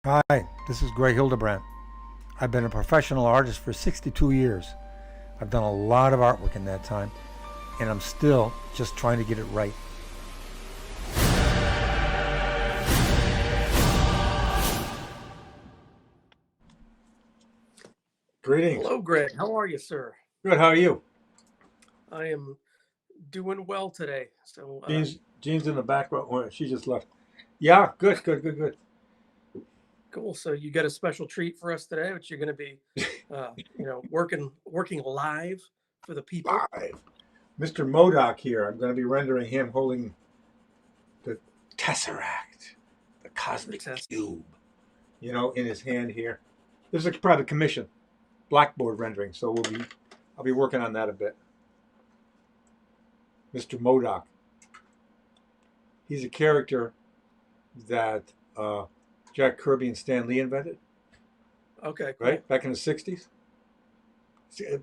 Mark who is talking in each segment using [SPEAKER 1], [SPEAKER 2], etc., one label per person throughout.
[SPEAKER 1] Hi, this is Greg Hildebrandt. I've been a professional artist for 62 years. I've done a lot of artwork in that time, and I'm still just trying to get it right. Greetings.
[SPEAKER 2] Hello, Greg. How are you, sir?
[SPEAKER 1] Good, how are you?
[SPEAKER 2] I am doing well today. So,
[SPEAKER 1] Jean's in the back row. Oh, she just left. Yeah, good.
[SPEAKER 2] cool. So you got a special treat for us today, which you're going to be, working live for the people.
[SPEAKER 1] Live. Mr. M.O.D.O.K here. I'm going to be rendering him holding the Tesseract, the cosmic cube, in his hand here. This is a private commission, Blackboard rendering, so I'll be working on that a bit. Mr. M.O.D.O.K. He's a character that Jack Kirby and Stan Lee invented.
[SPEAKER 2] Okay, cool.
[SPEAKER 1] Right? Back in the 60s.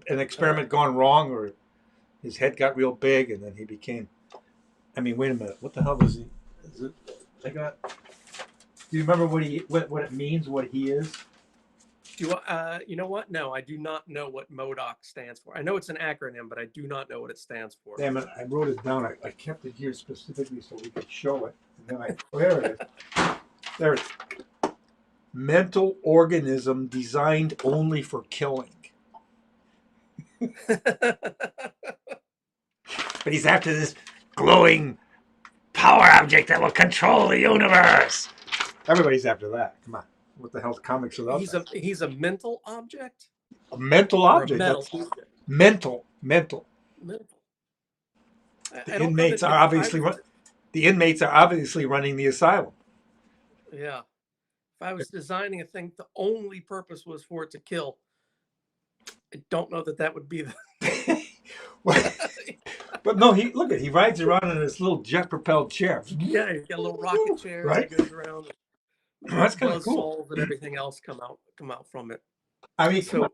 [SPEAKER 1] An experiment gone wrong, or his head got real big, and then he became... I mean, wait a minute. What the hell was he? Do you remember what it means, what he is?
[SPEAKER 2] You know what? No, I do not know what M.O.D.O.K stands for. I know it's an acronym, but I do not know what it stands for.
[SPEAKER 1] Damn it, I wrote it down. I kept it here specifically so we could show it. And then there it is. There it is. Mental organism designed only for killing. But he's after this glowing power object that will control the universe. Everybody's after that. Come on. What the hell's comics without that?
[SPEAKER 2] He's a mental object?
[SPEAKER 1] A mental object.
[SPEAKER 2] Or a metal object?
[SPEAKER 1] Mental. The inmates are obviously running the asylum.
[SPEAKER 2] Yeah. If I was designing a thing, the only purpose was for it to kill. I don't know that would be the.
[SPEAKER 1] But no, he rides around in this little jet-propelled chair.
[SPEAKER 2] Yeah, he's got a little rocket chair.
[SPEAKER 1] Right?
[SPEAKER 2] That goes around.
[SPEAKER 1] That's kind of cool.
[SPEAKER 2] And everything else come out from it.
[SPEAKER 1] I mean, so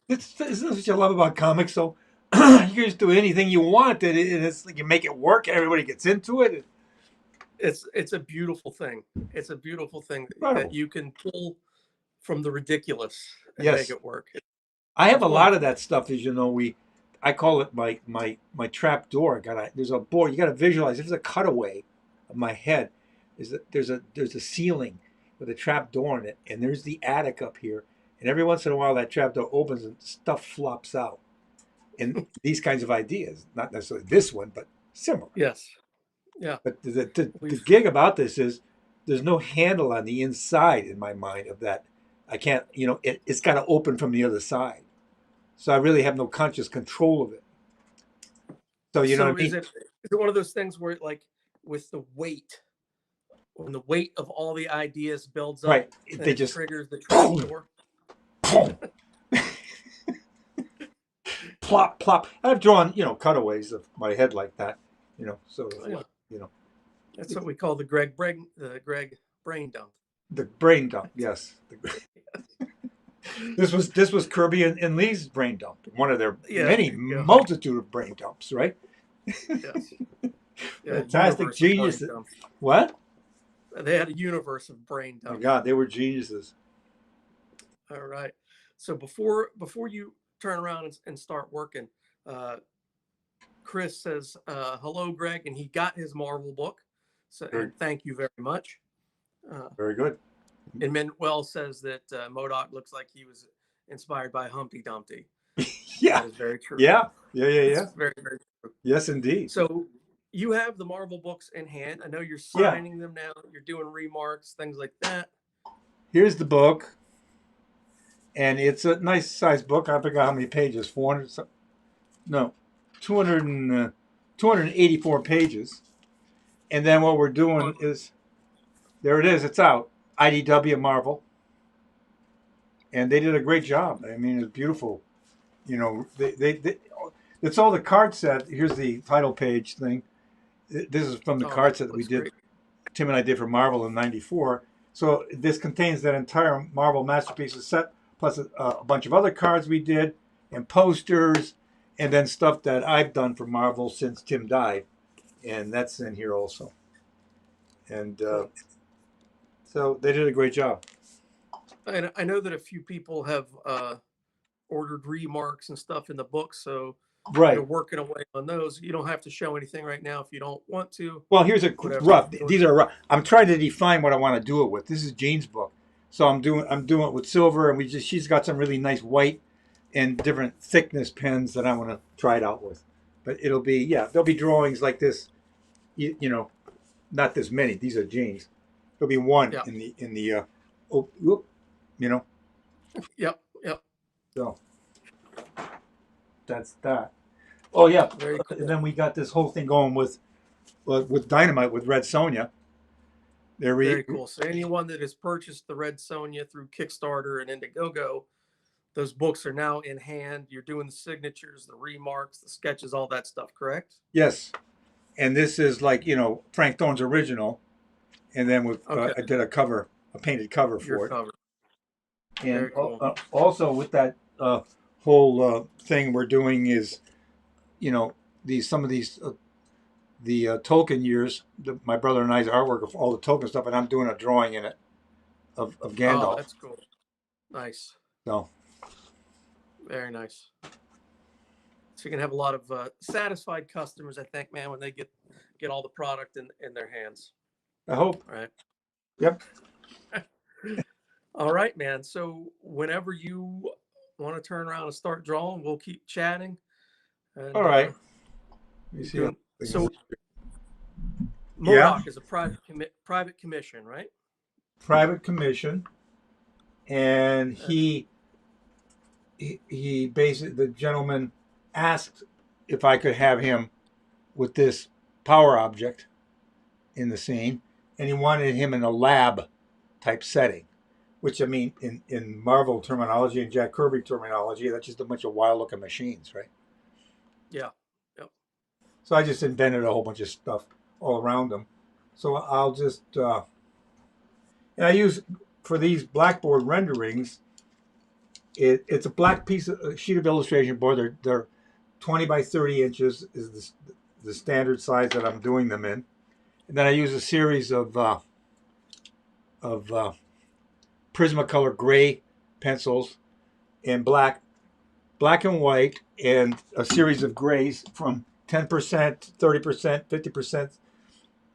[SPEAKER 1] isn't this what you love about comics? So you can just do anything you want, and it's like you make it work. Everybody gets into it.
[SPEAKER 2] It's a beautiful thing. It's a beautiful thing that you can pull from the ridiculous and make it work.
[SPEAKER 1] I have a lot of that stuff, as you know. I call it my trap door. There's a board. You got to visualize. There's a cutaway of my head. There's a ceiling with a trap door in it, and there's the attic up here. And every once in a while, that trap door opens and stuff flops out. And these kinds of ideas, not necessarily this one, but similar.
[SPEAKER 2] Yes. Yeah.
[SPEAKER 1] But the gig about this is there's no handle on the inside in my mind of that. I can't, it's got to open from the other side. So I really have no conscious control of it. So you know what I mean?
[SPEAKER 2] Is it one of those things where, like, with the weight, when the weight of all the ideas builds up,
[SPEAKER 1] right?
[SPEAKER 2] They just triggers the trap door.
[SPEAKER 1] Plop, plop. I've drawn, cutaways of my head like that, So
[SPEAKER 2] that's what we call the Greg brain dump.
[SPEAKER 1] The brain dump, yes. This was Kirby and Lee's brain dump. One of their multitude of brain dumps, right?
[SPEAKER 2] Yes.
[SPEAKER 1] Fantastic geniuses. What?
[SPEAKER 2] They had a universe of brain dumps.
[SPEAKER 1] Oh God, they were geniuses.
[SPEAKER 2] All right. So before you turn around and start working, Chris says, hello, Greg, and he got his Marvel book. So and thank you very much.
[SPEAKER 1] Very good.
[SPEAKER 2] And Manuel says that M.O.D.O.K looks like he was inspired by Humpty Dumpty.
[SPEAKER 1] Yeah.
[SPEAKER 2] That is very true.
[SPEAKER 1] Yeah.
[SPEAKER 2] It's very, very true.
[SPEAKER 1] Yes, indeed.
[SPEAKER 2] So you have the Marvel books in hand. I know you're signing them now. You're doing remarks, things like that. Here's
[SPEAKER 1] the book. And it's a nice size book. I forgot how many pages. 284 pages. And then what we're doing is, there it is. It's out. IDW Marvel. And they did a great job. I mean, it's beautiful. It's all the card set. Here's the title page thing. This is from the card set that we did. Great. Tim and I did for Marvel in '94. So this contains that entire Marvel Masterpieces set, plus a bunch of other cards we did, and posters, and then stuff that I've done for Marvel since Tim died. And that's in here also. And so they did a great job.
[SPEAKER 2] And I know that a few people have ordered remarks and stuff in the book, so you're
[SPEAKER 1] Right.
[SPEAKER 2] working away on those. You don't have to show anything right now if you don't want to.
[SPEAKER 1] Well, here's a
[SPEAKER 2] Whatever.
[SPEAKER 1] rough. These are rough. I'm trying to define what I want to do it with. This is Jean's book, so I'm doing it with silver, and she's got some really nice white and different thickness pens that I want to try it out with. But it'll be, yeah, there'll be drawings like this. You know, not this many. These are Jean's. There'll be one
[SPEAKER 2] Yeah.
[SPEAKER 1] in the oh, whoop, you know.
[SPEAKER 2] Yep. Yep.
[SPEAKER 1] So that's that. Oh yeah,
[SPEAKER 2] Very
[SPEAKER 1] and
[SPEAKER 2] cool.
[SPEAKER 1] then we got this whole thing going with Dynamite with Red Sonja. They're
[SPEAKER 2] Very cool. So anyone that has purchased the Red Sonja through Kickstarter and Indiegogo, those books are now in hand. You're doing the signatures, the remarks, the sketches, all that stuff, correct?
[SPEAKER 1] yes, and this is like Frank Thorne's original, and then with
[SPEAKER 2] Okay.
[SPEAKER 1] I did a painted cover
[SPEAKER 2] Your
[SPEAKER 1] for it,
[SPEAKER 2] cover.
[SPEAKER 1] and
[SPEAKER 2] Very cool.
[SPEAKER 1] also with that whole thing we're doing is these some of these the Tolkien years. My brother and I's artwork of all the Tolkien stuff, and I'm doing a drawing in it of
[SPEAKER 2] Oh,
[SPEAKER 1] Gandalf.
[SPEAKER 2] that's cool. Nice.
[SPEAKER 1] So
[SPEAKER 2] Very nice. So you can have a lot of satisfied customers, I think, man, when they get all the product in their hands.
[SPEAKER 1] I hope.
[SPEAKER 2] Right.
[SPEAKER 1] Yep.
[SPEAKER 2] All right, man. So whenever you want to turn around and start drawing, we'll keep chatting. And
[SPEAKER 1] All right. Let me see.
[SPEAKER 2] doing, so
[SPEAKER 1] Yeah.
[SPEAKER 2] M.O.D.O.K is a private commission, right?
[SPEAKER 1] Private commission, and he basically, the gentleman asked if I could have him with this power object in the scene, and he wanted him in a lab type setting, which I mean, in Marvel terminology and Jack Kirby terminology, that's just a bunch of wild looking machines, right?
[SPEAKER 2] Yeah. Yep.
[SPEAKER 1] So I just invented a whole bunch of stuff all around them. So I'll just, and I use for these Blackboard renderings. It's a black piece of a sheet of illustration board. They're 20 by 30 inches is the standard size that I'm doing them in, and then I use a series of Prismacolor gray pencils and black and white, and a series of grays from 10%, 30%, 50%,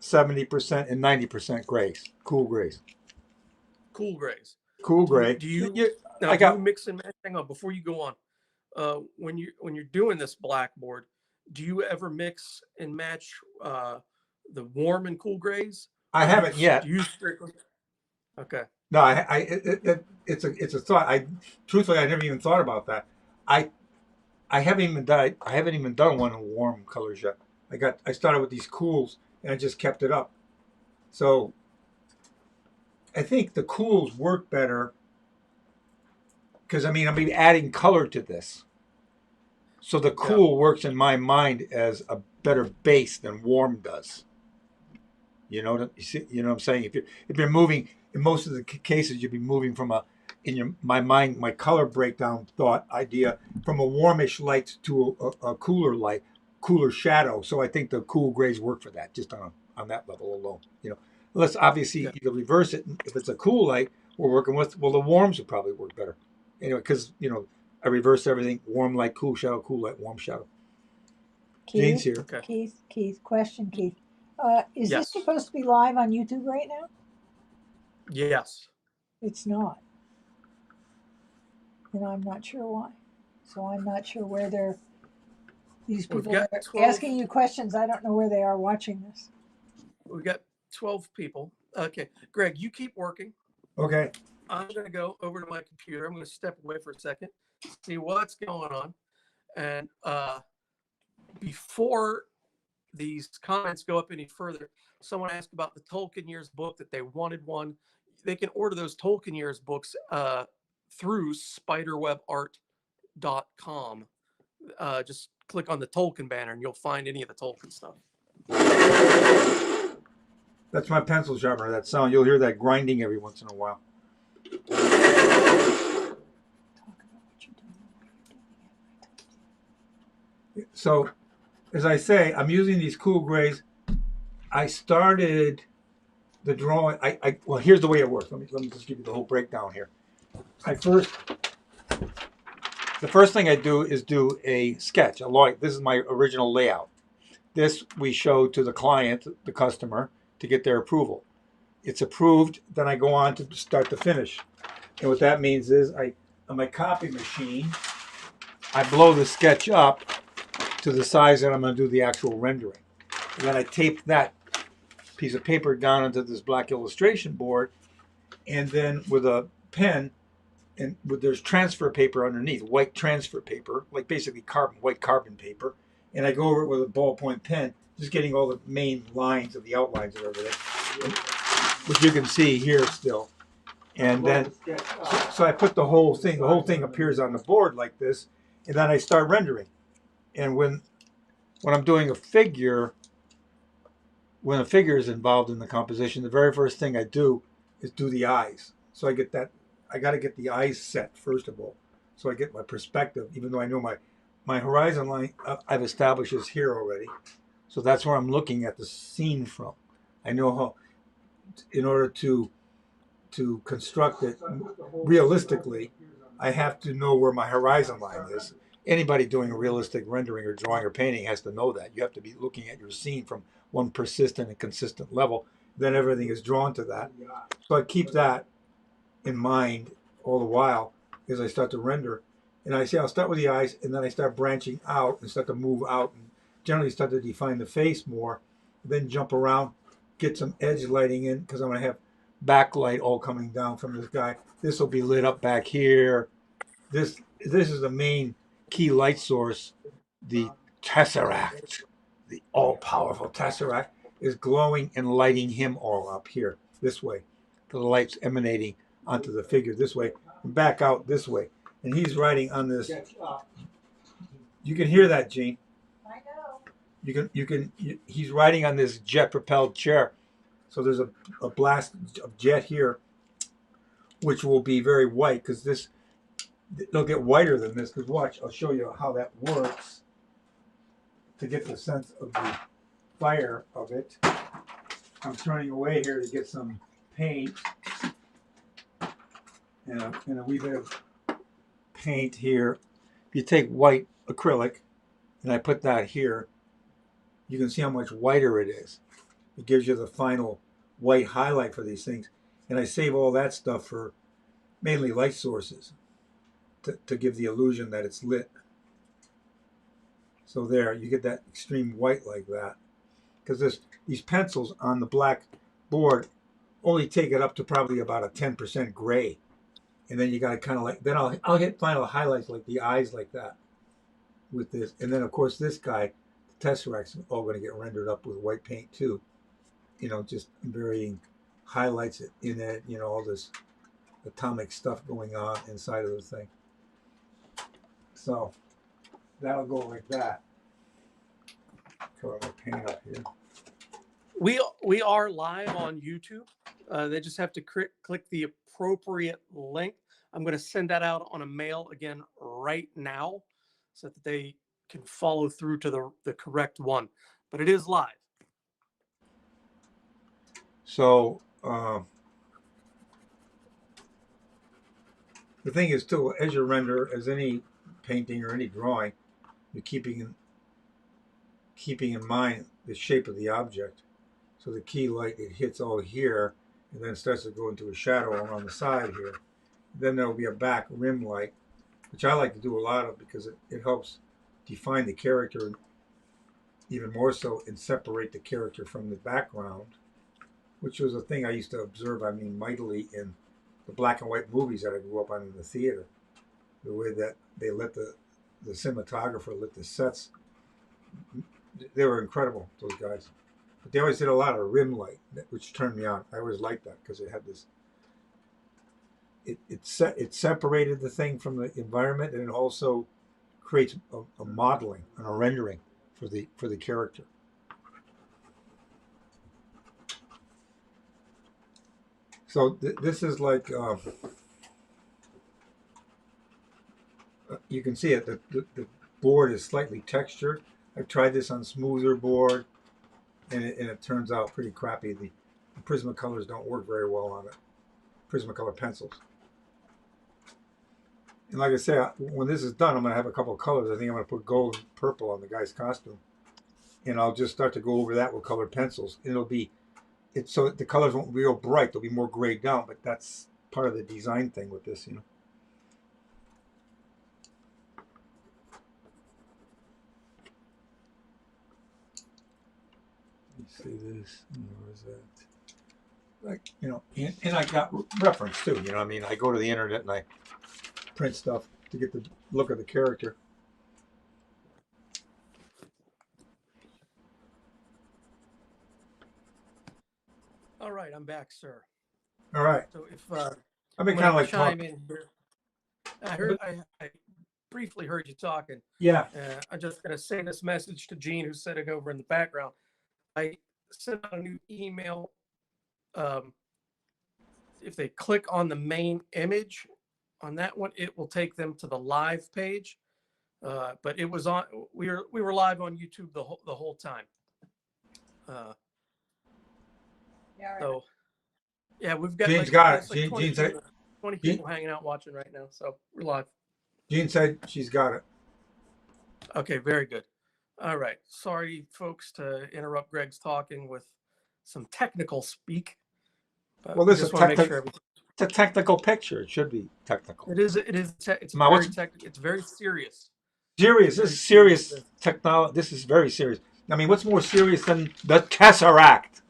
[SPEAKER 1] 70%, and 90% grays, cool grays.
[SPEAKER 2] Cool grays.
[SPEAKER 1] Cool
[SPEAKER 2] Do you
[SPEAKER 1] gray.
[SPEAKER 2] do you
[SPEAKER 1] Yeah,
[SPEAKER 2] now
[SPEAKER 1] I
[SPEAKER 2] do you
[SPEAKER 1] got.
[SPEAKER 2] mix and match? Hang on, before you go on. When you're doing this Blackboard, do you ever mix and match the warm and cool grays,
[SPEAKER 1] I
[SPEAKER 2] or
[SPEAKER 1] haven't
[SPEAKER 2] do
[SPEAKER 1] yet.
[SPEAKER 2] you strictly? Okay.
[SPEAKER 1] No, it's a thought. Truthfully, I never even thought about that. I I haven't even done one in warm colors yet. I started with these cools and I just kept it up. So I think the cools work better because I mean I'm adding color to this. So the
[SPEAKER 2] Yeah.
[SPEAKER 1] cool works in my mind as a better base than warm does. You know what I'm saying? If you're moving in most of the cases, you'd be moving from a in your my mind my color breakdown thought idea from a warmish light to a cooler light, cooler shadow. So I think the cool grays work for that, just on that level alone. Unless
[SPEAKER 2] Yeah.
[SPEAKER 1] obviously you reverse it. If it's a cool light we're working with, well, the warms would probably work better. Anyway, because I reverse everything: warm light, cool light, warm shadow. Jane's
[SPEAKER 3] Keith,
[SPEAKER 1] here.
[SPEAKER 2] Okay.
[SPEAKER 3] Keith, question, Keith. Is this
[SPEAKER 2] Yes.
[SPEAKER 3] supposed to be live on YouTube right now?
[SPEAKER 2] Yes.
[SPEAKER 3] It's not. And I'm not sure why. So I'm not sure where these
[SPEAKER 2] We've
[SPEAKER 3] people
[SPEAKER 2] got
[SPEAKER 3] are
[SPEAKER 2] 12.
[SPEAKER 3] asking you questions. I don't know where they are watching this.
[SPEAKER 2] We've got 12 people. Okay. Greg, you keep working.
[SPEAKER 1] Okay.
[SPEAKER 2] I'm going to go over to my computer. I'm going to step away for a second, see what's going on. And before these comments go up any further, someone asked about the Tolkien Years book, that they wanted one. They can order those Tolkien Years books through spiderwebart.com. Just click on the Tolkien banner and you'll find any of the Tolkien stuff.
[SPEAKER 1] That's my pencil sharpener. That sound, you'll hear that grinding every once in a while.
[SPEAKER 3] Talk about what you're doing.
[SPEAKER 1] So, as I say, I'm using these cool grays. I started the drawing. Well, here's the way it works. Let me just give you the whole breakdown here. the first thing I do is do a sketch. This is my original layout. This we show to the client, the customer, to get their approval. It's approved, then I go on to start to finish. And what that means is on my copy machine, I blow the sketch up to the size that I'm going to do the actual rendering. And then I tape that piece of paper down onto this black illustration board, and then with a pen, there's transfer paper underneath, white transfer paper, like basically white carbon paper, and I go over it with a ballpoint pen, just getting all the main lines of the outlines and everything, which you can see here still. And then, so I put the whole thing appears on the board like this, and then I start rendering. And when I'm doing a figure, when a figure is involved in the composition, the very first thing I do is do the eyes. So I got to get the eyes set first of all. So I get my perspective, even though I know my horizon line I've established is here already. So that's where I'm looking at the scene from. I know how, in order to construct it realistically, I have to know where my horizon line is. Anybody doing a realistic rendering or drawing or painting has to know that. You have to be looking at your scene from one persistent and consistent level. Then everything is drawn to that. So I keep that in mind all the while as I start to render. And I say I'll start with the eyes, and then I start branching out and start to move out and generally start to define the face more. Then jump around, get some edge lighting in, because I'm going to have backlight all coming down from this guy. This will be lit up back here. This is the main key light source. The tesseract, the all-powerful tesseract, is glowing and lighting him all up here this way. The light's emanating onto the figure this way and back out this way. And he's riding on this. You can hear that, Gene.
[SPEAKER 3] I know.
[SPEAKER 1] He's riding on this jet-propelled chair. So there's a blast of jet here, which will be very white, because they'll get whiter than this. Because watch, I'll show you how that works to get the sense of the fire of it. I'm turning away here to get some paint and a wee bit of paint here. If you take white acrylic and I put that here, you can see how much whiter it is. It gives you the final white highlight for these things. And I save all that stuff for mainly light sources to give the illusion that it's lit. So there, you get that extreme white like that. Because these pencils on the black board only take it up to probably about a 10% gray. And then you got to kind of like, then I'll hit final highlights like the eyes like that with this. And then of course this guy, the Tesseract's all going to get rendered up with white paint too. You know, just varying highlights in it, you know, all this atomic stuff going on inside of the thing. So that'll go like that. Cover my paint up here.
[SPEAKER 2] We are live on YouTube. They just have to click the appropriate link. I'm going to send that out on a mail again right now so that they can follow through to the correct one. But it is live.
[SPEAKER 1] So the thing is too, as you render, as any painting or any drawing, you're keeping in mind the shape of the object. So the key light, it hits all here and then starts to go into a shadow around the side here. Then there will be a back rim light, which I like to do a lot of because it helps define the character even more so and separate the character from the background, which was a thing I used to observe, mightily in the black and white movies that I grew up on in the theater. The way that they lit the cinematographer lit the sets, they were incredible, those guys. But they always did a lot of rim light, which turned me on. I always liked that because it had this. It separated the thing from the environment, and it also creates a modeling and a rendering for the character. So this is like you can see it. The board is slightly textured. I've tried this on smoother board, and it turns out pretty crappy. The Prismacolors don't work very well on it. Prismacolor pencils. And like I say, when this is done, I'm going to have a couple of colors. I think I'm going to put gold and purple on the guy's costume. And I'll just start to go over that with colored pencils. And it'll be, it's so the colors won't be real bright. They'll be more grayed down, but that's part of the design thing with this, you know. Let me see this. Where is that? Like, you know, and I got reference too, you know. I mean, I go to the internet and I print stuff to get the look of the character.
[SPEAKER 2] All right, I'm back, sir.
[SPEAKER 1] All right.
[SPEAKER 2] So if
[SPEAKER 1] I've been
[SPEAKER 2] I'm
[SPEAKER 1] kind of
[SPEAKER 2] gonna
[SPEAKER 1] like
[SPEAKER 2] chime
[SPEAKER 1] talking.
[SPEAKER 2] in here. I briefly heard you talking.
[SPEAKER 1] Yeah.
[SPEAKER 2] I'm just gonna say this message to Gene, who's sitting over in the background. I sent out a new email. If they click on the main image on that one, it will take them to the live page. But it was on. We were live on YouTube the whole time.
[SPEAKER 3] Yeah, right.
[SPEAKER 2] So yeah, we've got
[SPEAKER 1] Gene's
[SPEAKER 2] like,
[SPEAKER 1] got it.
[SPEAKER 2] it's like
[SPEAKER 1] Gene,
[SPEAKER 2] 20
[SPEAKER 1] Gene said,
[SPEAKER 2] people, 20
[SPEAKER 1] Gene,
[SPEAKER 2] people hanging out watching right now. So we're live.
[SPEAKER 1] Gene said she's got it.
[SPEAKER 2] Okay, very good. All right. Sorry, folks, to interrupt Greg's talking with some technical speak. But
[SPEAKER 1] Well,
[SPEAKER 2] we
[SPEAKER 1] this is
[SPEAKER 2] just want to make
[SPEAKER 1] technical.
[SPEAKER 2] sure everything.
[SPEAKER 1] It's a technical picture. It should be technical.
[SPEAKER 2] It's
[SPEAKER 1] Ma,
[SPEAKER 2] very technical. It's very serious.
[SPEAKER 1] Serious. This is serious technology. This is very serious. I mean, what's more serious than the Tesseract?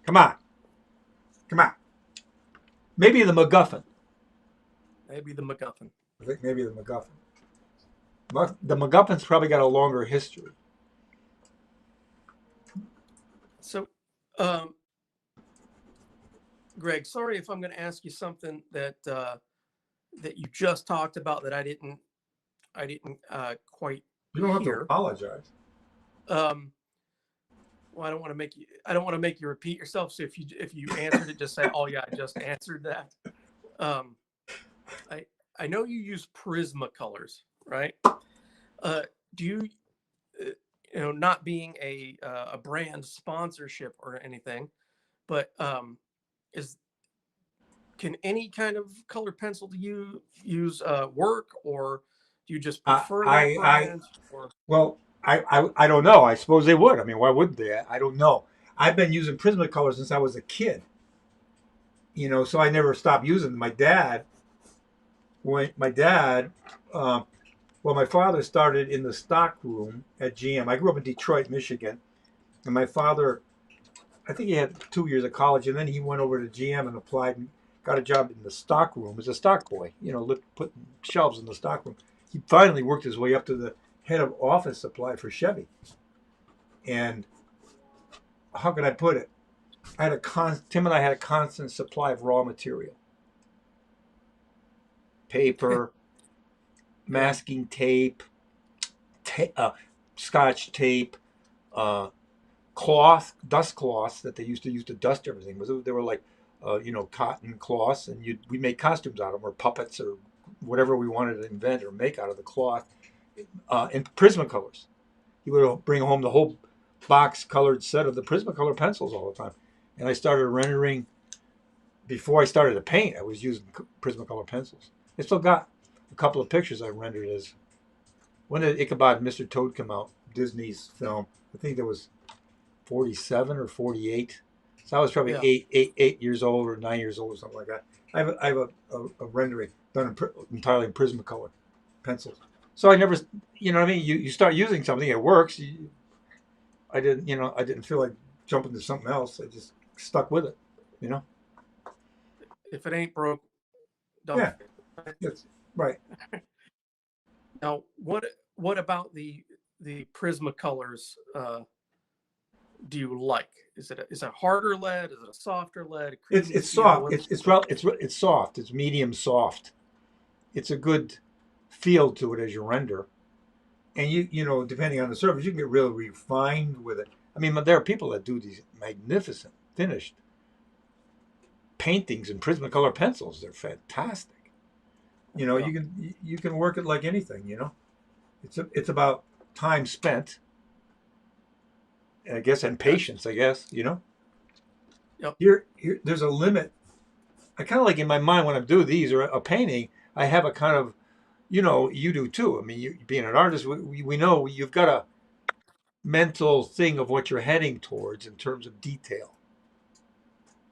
[SPEAKER 1] Come on. Come on. Maybe the MacGuffin.
[SPEAKER 2] Maybe the MacGuffin.
[SPEAKER 1] I think maybe the MacGuffin. The MacGuffin's probably got a longer history.
[SPEAKER 2] So, Greg, sorry if I'm going to ask you something that that you just talked about that I didn't quite
[SPEAKER 1] You don't have to
[SPEAKER 2] hear.
[SPEAKER 1] apologize.
[SPEAKER 2] Well, I don't want to make you repeat yourself. So if you answered it, just say, "Oh yeah, I just answered that." I know you use Prismacolors, right? Do you, not being a brand sponsorship or anything, but can any kind of color pencil do you use work, or do you just prefer that brand?
[SPEAKER 1] Well, I don't know. I suppose they would. I mean, why wouldn't they? I don't know. I've been using Prismacolor since I was a kid. You know, so I never stopped using them. My dad, my father started in the stock room at GM. I grew up in Detroit, Michigan, and my father, I think he had 2 years of college, and then he went over to GM and applied and got a job in the stock room as a stock boy. You know, putting shelves in the stock room. He finally worked his way up to the head of office supply for Chevy. And how can I put it? Tim and I had a constant supply of raw material, paper, masking tape, scotch tape, cloth, dust cloths that they used to use to dust everything. They were like, cotton cloths, and we made costumes out of them, or puppets, or whatever we wanted to invent or make out of the cloth. And Prismacolors. He would bring home the whole box colored set of the Prismacolor pencils all the time. And I started rendering, before I started to paint, I was using Prismacolor pencils. I still got a couple of pictures I rendered as, when did Ichabod and Mr. Toad come out? Disney's film. I think that was 47 or 48. So I was probably 8 years old or 9 years old or something like that. I have a rendering done entirely in Prismacolor pencils. So I never, you know what I mean? You start using something, it works. I didn't feel like jumping to something else. I just stuck with it, you know?
[SPEAKER 2] If it ain't broke, don't.
[SPEAKER 1] Yeah, that's right.
[SPEAKER 2] Now, what about the Prismacolors do you like? Is it harder lead? Is it a softer lead?
[SPEAKER 1] It's soft. It's soft. It's medium soft. It's a good feel to it as you render, and depending on the surface, you can get really refined with it. I mean, there are people that do these magnificent finished paintings in Prismacolor pencils. They're fantastic. You can work it like anything. It's about time spent, I guess, and patience. I guess.
[SPEAKER 2] Yep.
[SPEAKER 1] Here, there's a limit. I kind of like in my mind when I do these or a painting, I have a kind of you know, you do too. I mean, you being an artist, we know you've got a mental thing of what you're heading towards in terms of detail.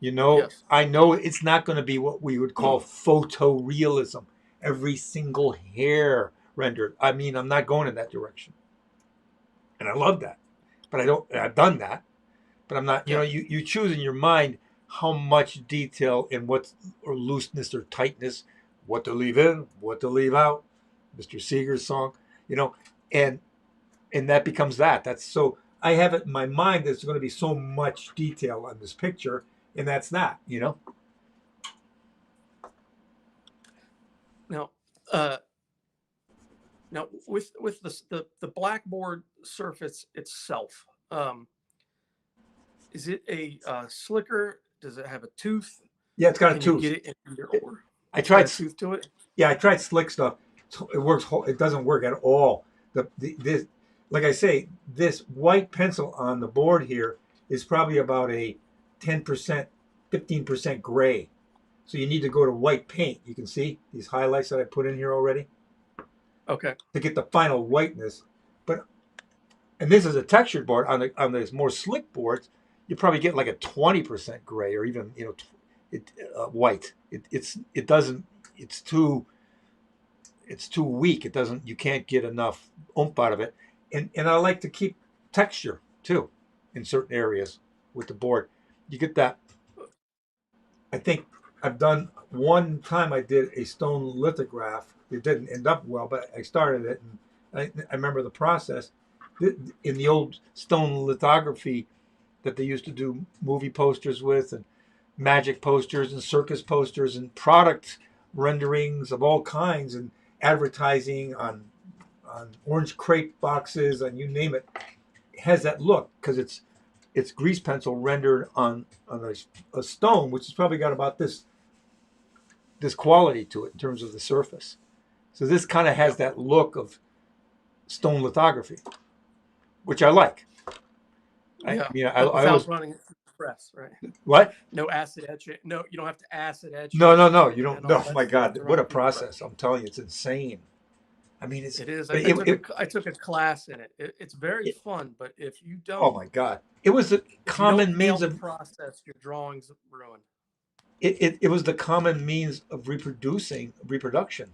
[SPEAKER 1] You know,
[SPEAKER 2] Yes.
[SPEAKER 1] I know it's not going to be what we would call photorealism. Every single hair rendered. I mean, I'm not going in that direction, and I love that. But I don't. I've done that, but I'm not. You
[SPEAKER 2] Yeah.
[SPEAKER 1] know, you choose in your mind how much detail and what or looseness or tightness, what to leave in, what to leave out. Mr. Seeger's song, you know, and that becomes that. That's so I have it in my mind. There's going to be so much detail on this picture, and that's that. You know.
[SPEAKER 2] Now, uh, now with the Blackboard surface itself, is it a slicker? Does it have a tooth?
[SPEAKER 1] Yeah, it's got a
[SPEAKER 2] Can you
[SPEAKER 1] tooth.
[SPEAKER 2] get it in either or?
[SPEAKER 1] I
[SPEAKER 2] It's got
[SPEAKER 1] tried.
[SPEAKER 2] a tooth to it.
[SPEAKER 1] Yeah, I tried slick stuff. It works. It doesn't work at all. This, like I say, this white pencil on the board here is probably about a 10%, 15% gray. So you need to go to white paint. You can see these highlights that I put in here already
[SPEAKER 2] Okay.
[SPEAKER 1] to get the final whiteness. But and this is a textured board on this more slick boards. You probably get like a 20% gray or even white. It doesn't. It's too weak. It doesn't. You can't get enough oomph out of it. And I like to keep texture too, in certain areas with the board. You get that. I think I've done one time. I did a stone lithograph. It didn't end up well, but I started it, and I remember the process. In the old stone lithography that they used to do movie posters with, and magic posters, and circus posters, and product renderings of all kinds, and advertising on orange crepe boxes, and you name it, has that look because it's grease pencil rendered on a stone, which has probably got about this quality to it in terms of the surface. So this kind of has
[SPEAKER 2] Yep.
[SPEAKER 1] that look of stone lithography, which I like. I
[SPEAKER 2] Yeah.
[SPEAKER 1] mean,
[SPEAKER 2] But
[SPEAKER 1] I
[SPEAKER 2] without
[SPEAKER 1] always
[SPEAKER 2] running it through the press, right?
[SPEAKER 1] what?
[SPEAKER 2] No acid etch it. No, you don't have to acid etch
[SPEAKER 1] No,
[SPEAKER 2] it
[SPEAKER 1] no, no. You don't.
[SPEAKER 2] and all
[SPEAKER 1] No,
[SPEAKER 2] that
[SPEAKER 1] my
[SPEAKER 2] stuff
[SPEAKER 1] God,
[SPEAKER 2] to run
[SPEAKER 1] what a
[SPEAKER 2] it through the press.
[SPEAKER 1] process! I'm telling you, it's insane. I mean,
[SPEAKER 2] It is.
[SPEAKER 1] but
[SPEAKER 2] I took a class in it. It's very
[SPEAKER 1] it
[SPEAKER 2] fun, but if you
[SPEAKER 1] oh
[SPEAKER 2] don't
[SPEAKER 1] my God, it was the
[SPEAKER 2] if you don't
[SPEAKER 1] common
[SPEAKER 2] nail
[SPEAKER 1] means
[SPEAKER 2] the
[SPEAKER 1] of
[SPEAKER 2] process, your drawings ruined.
[SPEAKER 1] it was the common means of reproduction.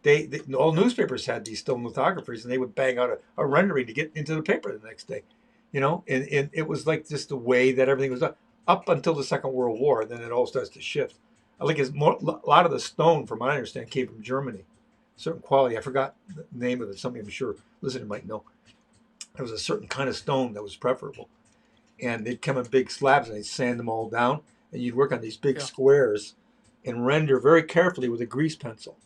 [SPEAKER 1] They all newspapers had these stone lithographers, and they would bang out a rendering to get into the paper the next day, you know. And it was like just the way that everything was done up until the Second World War. And then it all starts to shift. I think it's more a lot of the stone, from what I understand, came from Germany. Certain quality, I forgot the name of it. Something I'm sure listener might know. There was a certain kind of stone that was preferable, and they'd come in big slabs and they'd sand them all down, and you'd work on these big
[SPEAKER 2] Yeah.
[SPEAKER 1] squares and render very carefully with a grease pencil.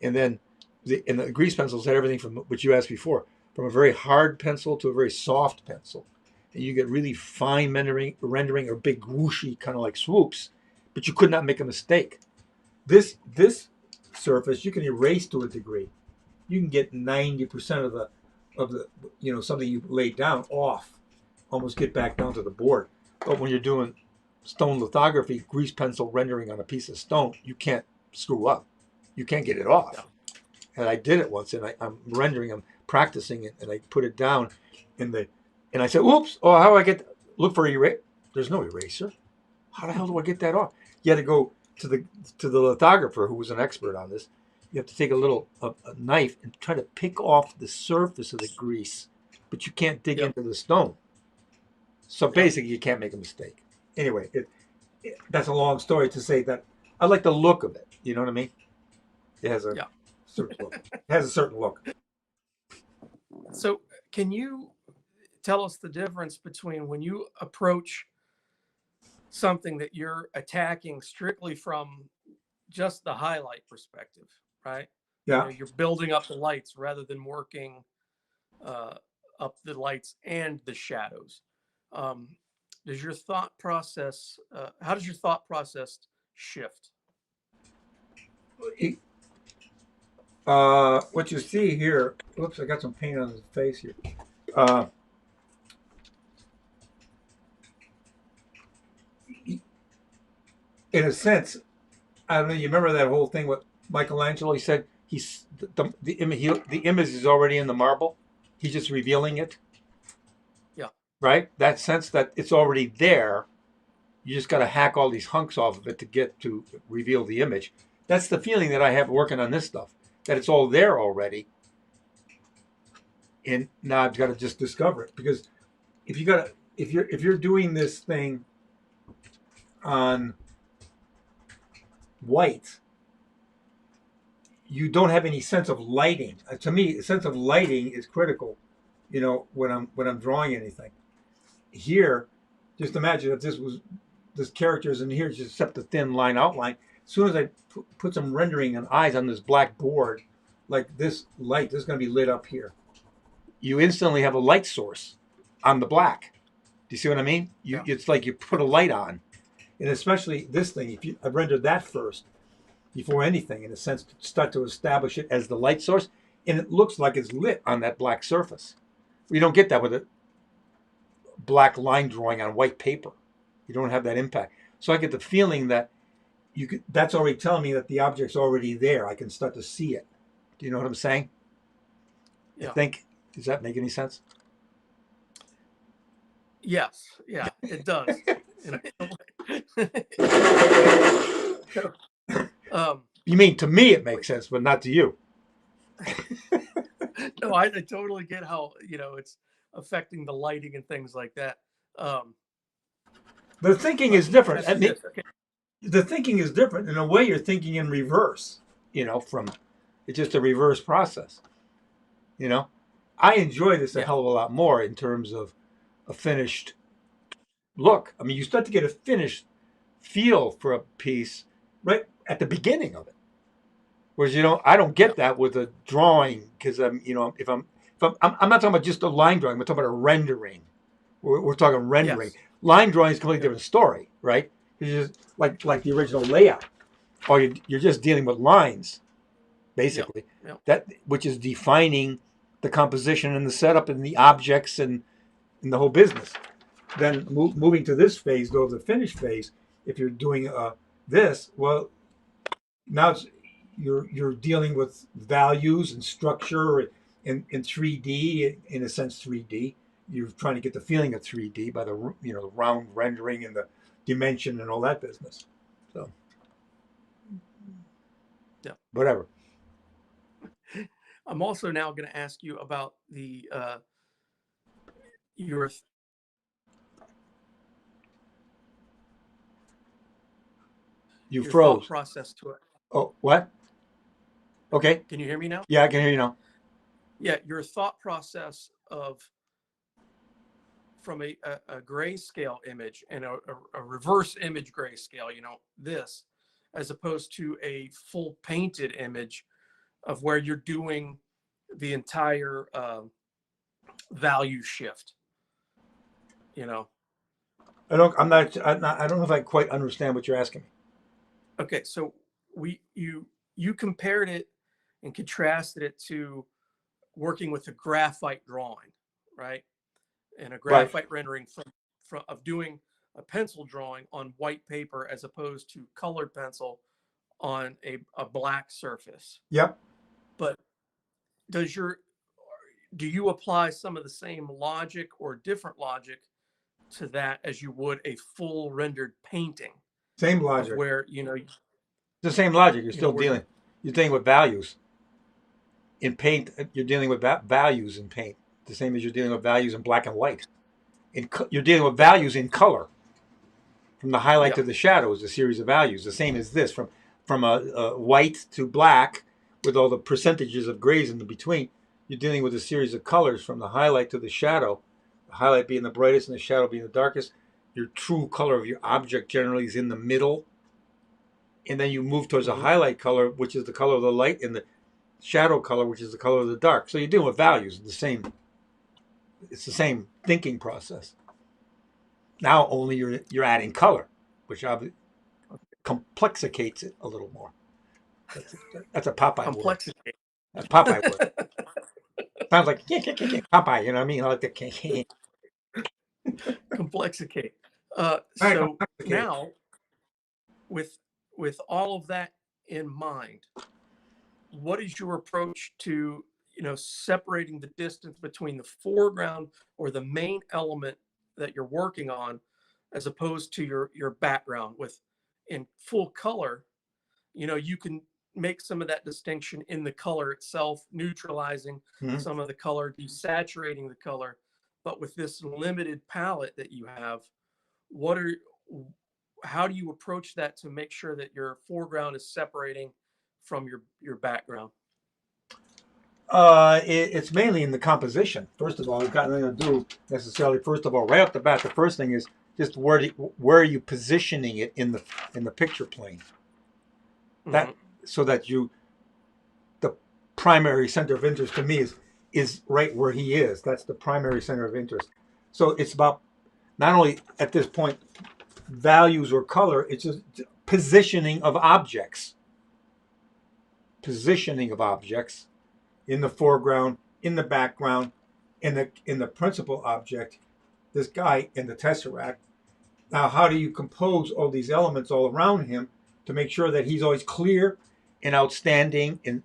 [SPEAKER 1] And then the grease pencils had everything from what you asked before, from a very hard pencil to a very soft pencil. And you get really fine rendering or big whooshy kind of like swoops, but you could not make a mistake. This surface you can erase to a degree. You can get 90% of the something you laid down off, almost get back down to the board. But when you're doing stone lithography, grease pencil rendering on a piece of stone, you can't screw up. You can't get it
[SPEAKER 2] Yeah.
[SPEAKER 1] off. And I did it once, and I'm rendering, I'm practicing it, and I put it down in the, and I said, "Oops! Oh, how do I get? Look for eraser. There's no eraser. How the hell do I get that off?" You had to go to the lithographer who was an expert on this. You have to take a knife and try to pick off the surface of the grease, but you can't dig
[SPEAKER 2] Yep.
[SPEAKER 1] into the stone. So
[SPEAKER 2] Yep.
[SPEAKER 1] basically, you can't make a mistake. Anyway, that's a long story to say that I like the look of it. You know what I mean? It has a
[SPEAKER 2] Yeah.
[SPEAKER 1] certain look. It has a certain look.
[SPEAKER 2] So, can you tell us the difference between when you approach something that you're attacking strictly from just the highlight perspective, right? You
[SPEAKER 1] Yeah.
[SPEAKER 2] know, you're building up the lights rather than working uh, up the lights and the shadows. Um, does your thought process? How does your thought process shift?
[SPEAKER 1] What you see here. Oops, I got some paint on his face here. Uh, in a sense, I don't know. You remember that whole thing with Michelangelo? He said he's the image is already in the marble. He's just revealing it.
[SPEAKER 2] Yeah.
[SPEAKER 1] Right. That sense that it's already there. You just got to hack all these hunks off of it to get to reveal the image. That's the feeling that I have working on this stuff. That it's all there already, and now I've got to just discover it. Because if you're doing this thing on white, you don't have any sense of lighting. To me, a sense of lighting is critical. You know, when I'm drawing anything. Here, just imagine if this character is in here, just except a thin line outline. As soon as I put some rendering and eyes on this black board, like this light, this is going to be lit up here. You instantly have a light source on the black. Do you see what I mean? It's like you put a light on, and especially this thing. If I rendered that first before anything, in a sense, to start to establish it as the light source, and it looks like it's lit on that black surface. You don't get that with a black line drawing on white paper. You don't have that impact. So I get the feeling that that's already telling me that the object's already there. I can start to see it. Do you know what I'm saying?
[SPEAKER 2] Yeah.
[SPEAKER 1] I think, does that make any sense?
[SPEAKER 2] Yes. Yeah, it does.
[SPEAKER 1] You mean to me it makes sense, but not to you.
[SPEAKER 2] No, I totally get how, it's affecting the lighting and things like that.
[SPEAKER 1] The thinking is different. I mean,
[SPEAKER 2] okay.
[SPEAKER 1] The thinking is different. In a way, you're thinking in reverse, from it's just a reverse process. I enjoy this a hell of a lot more in terms of a finished look. I mean, you start to get a finished feel for a piece right at the beginning of it. Whereas, I don't get that with a drawing because I'm not talking about just a line drawing. We're talking about a rendering. We're talking rendering.
[SPEAKER 2] Yes.
[SPEAKER 1] Line drawing is a completely different story, right? It's just like the original layout. Or you're just dealing with lines, basically.
[SPEAKER 2] Yep.
[SPEAKER 1] That which is defining the composition and the setup and the objects and the whole business. Then moving to this phase, though, the finished phase, if you're doing this, well, now you're dealing with values and structure in 3D, in a sense 3D. You're trying to get the feeling of 3D by the the round rendering and the dimension and all that business. So,
[SPEAKER 2] yeah,
[SPEAKER 1] whatever.
[SPEAKER 2] I'm also now going to ask you about the your
[SPEAKER 1] You
[SPEAKER 2] your
[SPEAKER 1] froze.
[SPEAKER 2] thought process to it.
[SPEAKER 1] Oh, what? Okay.
[SPEAKER 2] Can you hear me now?
[SPEAKER 1] Yeah, I can hear you now.
[SPEAKER 2] Yeah, your thought process from a grayscale image and a reverse image grayscale, this, as opposed to a full painted image of where you're doing the entire value shift.
[SPEAKER 1] I don't know if I quite understand what you're asking me.
[SPEAKER 2] Okay, so you compared it and contrasted it to working with a graphite drawing, right? And a graphite rendering from of doing a pencil drawing on white paper as opposed to colored pencil on a black surface.
[SPEAKER 1] Yep.
[SPEAKER 2] But do you apply some of the same logic or different logic to that as you would a full rendered painting?
[SPEAKER 1] Same logic.
[SPEAKER 2] Where
[SPEAKER 1] it's the same logic. You're still dealing with values. In paint, you're dealing with values in paint, the same as you're dealing with values in black and white. You're dealing with values in color. From the highlight to the shadow is a series of values, the same as this, from a white to black, with all the percentages of grays in the between. You're dealing with a series of colors from the highlight to the shadow, the highlight being the brightest and the shadow being the darkest. Your true color of your object generally is in the middle. And then you move towards a highlight color, which is the color of the light, and the shadow color, which is the color of the dark. So you're dealing with values. It's the same thinking process. Now only you're adding color, which obviously complexicates it a little more. That's a Popeye word. That's Popeye word. Sounds like Popeye, you know what I mean? I like the
[SPEAKER 2] complexicate. So now, with all of that in mind, what is your approach to, separating the distance between the foreground or the main element that you're working on, as opposed to your background? With in full color, you can make some of that distinction in the color itself, neutralizing
[SPEAKER 1] Mhm.
[SPEAKER 2] some of the color, desaturating the color. But with this limited palette that you have, what are how do you approach that to make sure that your foreground is separating from your background?
[SPEAKER 1] It's mainly in the composition. First of all, it's got nothing to do necessarily. First of all, right off the bat, the first thing is just where are you positioning it in the picture plane? That
[SPEAKER 2] Hmm.
[SPEAKER 1] so that the primary center of interest to me is right where he is. That's the primary center of interest. So it's about not only at this point values or color, it's just positioning of objects. Positioning of objects in the foreground, in the background, in the principal object, this guy in the tesseract. Now, how do you compose all these elements all around him to make sure that he's always clear and outstanding, and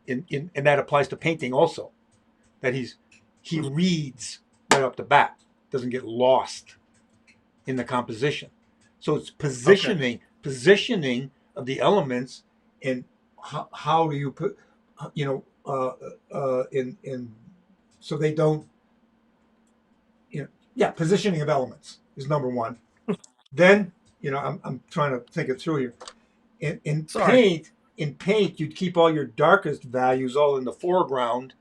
[SPEAKER 1] that applies to painting also. That he reads right up the bat, doesn't get lost in the composition. So it's
[SPEAKER 2] Okay.
[SPEAKER 1] positioning of the elements, and how do you put, in so they don't, yeah, positioning of elements is number one. Then, I'm trying to think it through here. In
[SPEAKER 2] Sorry.
[SPEAKER 1] paint, you'd keep all your darkest values all in the foreground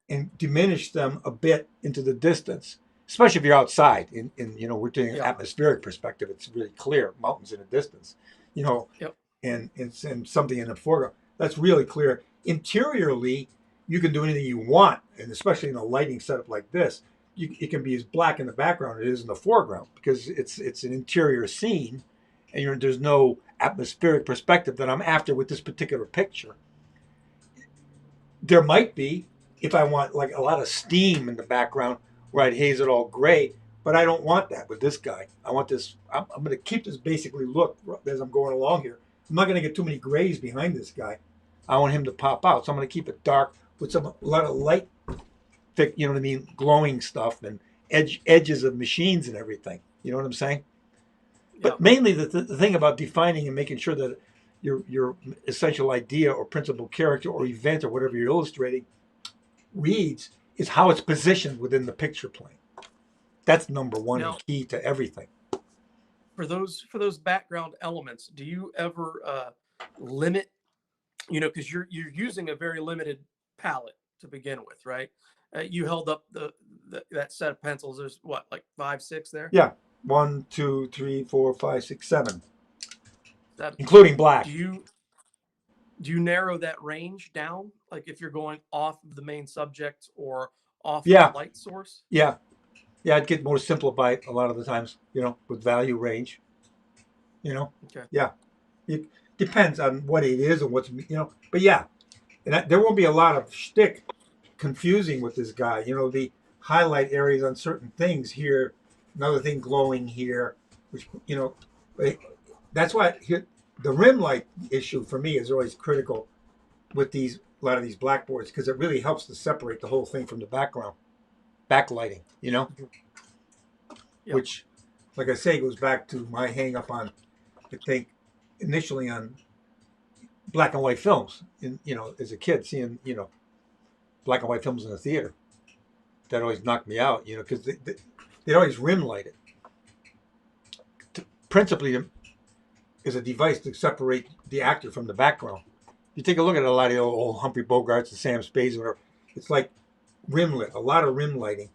[SPEAKER 1] and diminish them a bit into the distance. Especially if you're outside. We're doing an
[SPEAKER 2] Yeah.
[SPEAKER 1] atmospheric perspective. It's really clear, mountains in the distance. You know,
[SPEAKER 2] Yep.
[SPEAKER 1] and something in the foreground. That's really clear. Interiorly, you can do anything you want, and especially in a lighting setup like this, it can be as black in the background as it is in the foreground because it's an interior scene, and there's no atmospheric perspective that I'm after with this particular picture. There might be if I want like a lot of steam in the background where I'd haze it all gray, but I don't want that with this guy. I want this. I'm going to keep this basically look as I'm going along here. I'm not going to get too many grays behind this guy. I want him to pop out, so I'm going to keep it dark with a lot of light, thick. You know what I mean? Glowing stuff and edges of machines and everything. You know what I'm saying?
[SPEAKER 2] Yeah.
[SPEAKER 1] But mainly the thing about defining and making sure that your essential idea or principal character or event or whatever you're illustrating reads is how it's positioned within the picture plane. That's number one and
[SPEAKER 2] Now,
[SPEAKER 1] key to everything.
[SPEAKER 2] for those background elements, do you ever limit? Because you're using a very limited palette to begin with, right? You held up that set of pencils. There's what, like 5, 6 there?
[SPEAKER 1] Yeah, 1, 2, 3, 4, 5, 6, 7,
[SPEAKER 2] That
[SPEAKER 1] including
[SPEAKER 2] do
[SPEAKER 1] black.
[SPEAKER 2] you do you narrow that range down? Like if you're going off of the main subject or off of the
[SPEAKER 1] Yeah,
[SPEAKER 2] light source?
[SPEAKER 1] yeah, yeah. I'd get more simplified a lot of the times, with value range. You know,
[SPEAKER 2] Okay.
[SPEAKER 1] yeah. It depends on what it is and But yeah, and there won't be a lot of shtick confusing with this guy. The highlight areas on certain things here, another thing glowing here, which that's why the rim light issue for me is always critical with a lot of these blackboards because it really helps to separate the whole thing from the background. Backlighting,
[SPEAKER 2] Mhm. Yep.
[SPEAKER 1] which, like I say, goes back to my hang up on, I think, initially on black and white films. And as a kid, seeing black and white films in the theater, that always knocked me out. Because they'd always rim light it, principally as a device to separate the actor from the background. You take a look at a lot of the old Humphrey Bogarts and Sam Spades, whatever. It's like rim lit, a lot of rim lighting.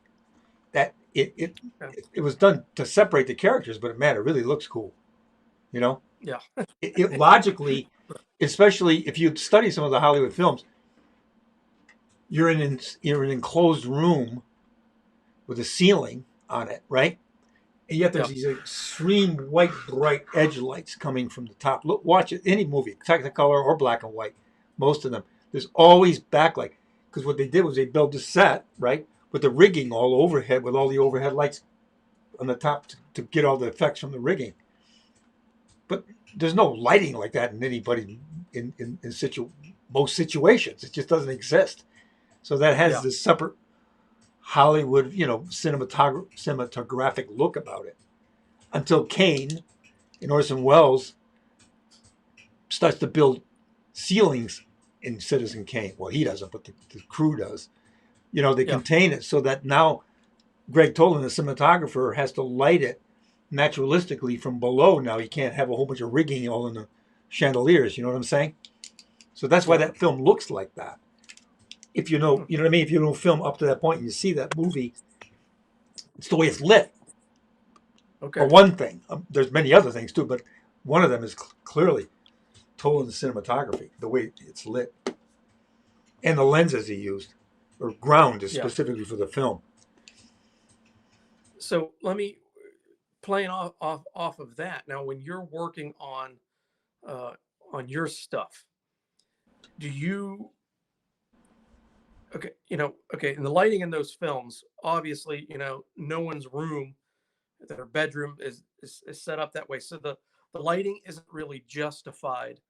[SPEAKER 1] That
[SPEAKER 2] Yeah.
[SPEAKER 1] it was done to separate the characters, but man, it really looks cool. You know,
[SPEAKER 2] Yeah.
[SPEAKER 1] it logically, especially if you study some of the Hollywood films, you're in an enclosed room with a ceiling on it, right? And yet there's
[SPEAKER 2] Yep.
[SPEAKER 1] these extreme white, bright edge lights coming from the top. Look, watch it, any movie, Technicolor or black and white, most of them. There's always backlight because what they did was they built a set, right, with the rigging all overhead, with all the overhead lights on the top to get all the effects from the rigging. But there's no lighting like that in anybody in situ most situations. It just doesn't exist. So that has
[SPEAKER 2] Yeah.
[SPEAKER 1] this separate Hollywood, cinematographic look about it. Until Kane and Orson Welles starts to build ceilings in Citizen Kane. Well, he doesn't, but the crew does. They
[SPEAKER 2] Yeah.
[SPEAKER 1] contain it so that now Greg Tolan, the cinematographer, has to light it naturalistically from below. Now he can't have a whole bunch of rigging all in the chandeliers. You know what I'm saying? So that's why
[SPEAKER 2] Yeah.
[SPEAKER 1] that film looks like that. If you know what I mean. If you know film up to that point and you see that movie, it's the way it's lit.
[SPEAKER 2] Okay.
[SPEAKER 1] For one thing, there's many other things too, but one of them is clearly Tolan's cinematography, the way it's lit, and the lenses he used, or ground is
[SPEAKER 2] Yeah.
[SPEAKER 1] specifically for the film.
[SPEAKER 2] So let me playing off of that. Now, when you're working uh, on your stuff, do you okay? Okay. And the lighting in those films, obviously, no one's room, their bedroom is set up that way, so the lighting isn't really justified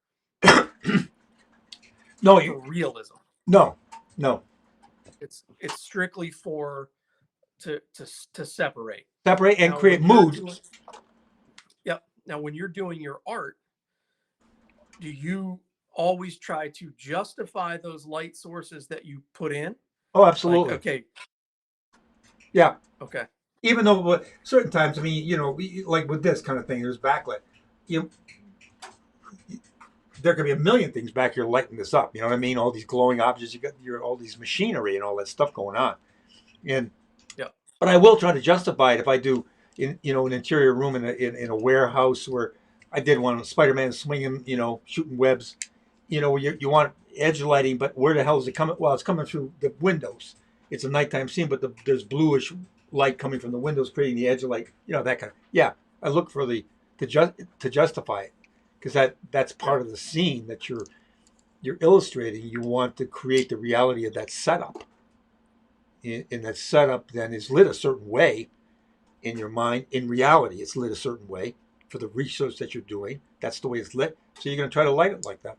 [SPEAKER 1] No,
[SPEAKER 2] for realism.
[SPEAKER 1] no, no.
[SPEAKER 2] It's strictly for to separate.
[SPEAKER 1] Separate and
[SPEAKER 2] Now,
[SPEAKER 1] create
[SPEAKER 2] when you're
[SPEAKER 1] mood.
[SPEAKER 2] doing Yep. Now, when you're doing your art, do you always try to justify those light sources that you put in?
[SPEAKER 1] Oh,
[SPEAKER 2] Like,
[SPEAKER 1] absolutely.
[SPEAKER 2] okay,
[SPEAKER 1] Yeah.
[SPEAKER 2] okay,
[SPEAKER 1] Even though certain times, I mean, like with this kind of thing, there's backlit. You, there could be a million things back here lighting this up. You know what I mean? All these glowing objects, you got all these machinery and all that stuff going on. And
[SPEAKER 2] yeah,
[SPEAKER 1] but I will try to justify it if I do an interior room in a warehouse where I did one Spider-Man swinging, shooting webs. You want edge lighting, but where the hell is it coming? Well, it's coming through the windows. It's a nighttime scene, but there's bluish light coming from the windows, creating the edge of light. That kind of. Yeah, I look for to justify it because that's
[SPEAKER 2] yeah,
[SPEAKER 1] part of the scene that you're illustrating. You want to create the reality of that setup. And that setup then is lit a certain way in your mind. In reality, it's lit a certain way for the research that you're doing. That's the way it's lit. So you're going to try to light it like that.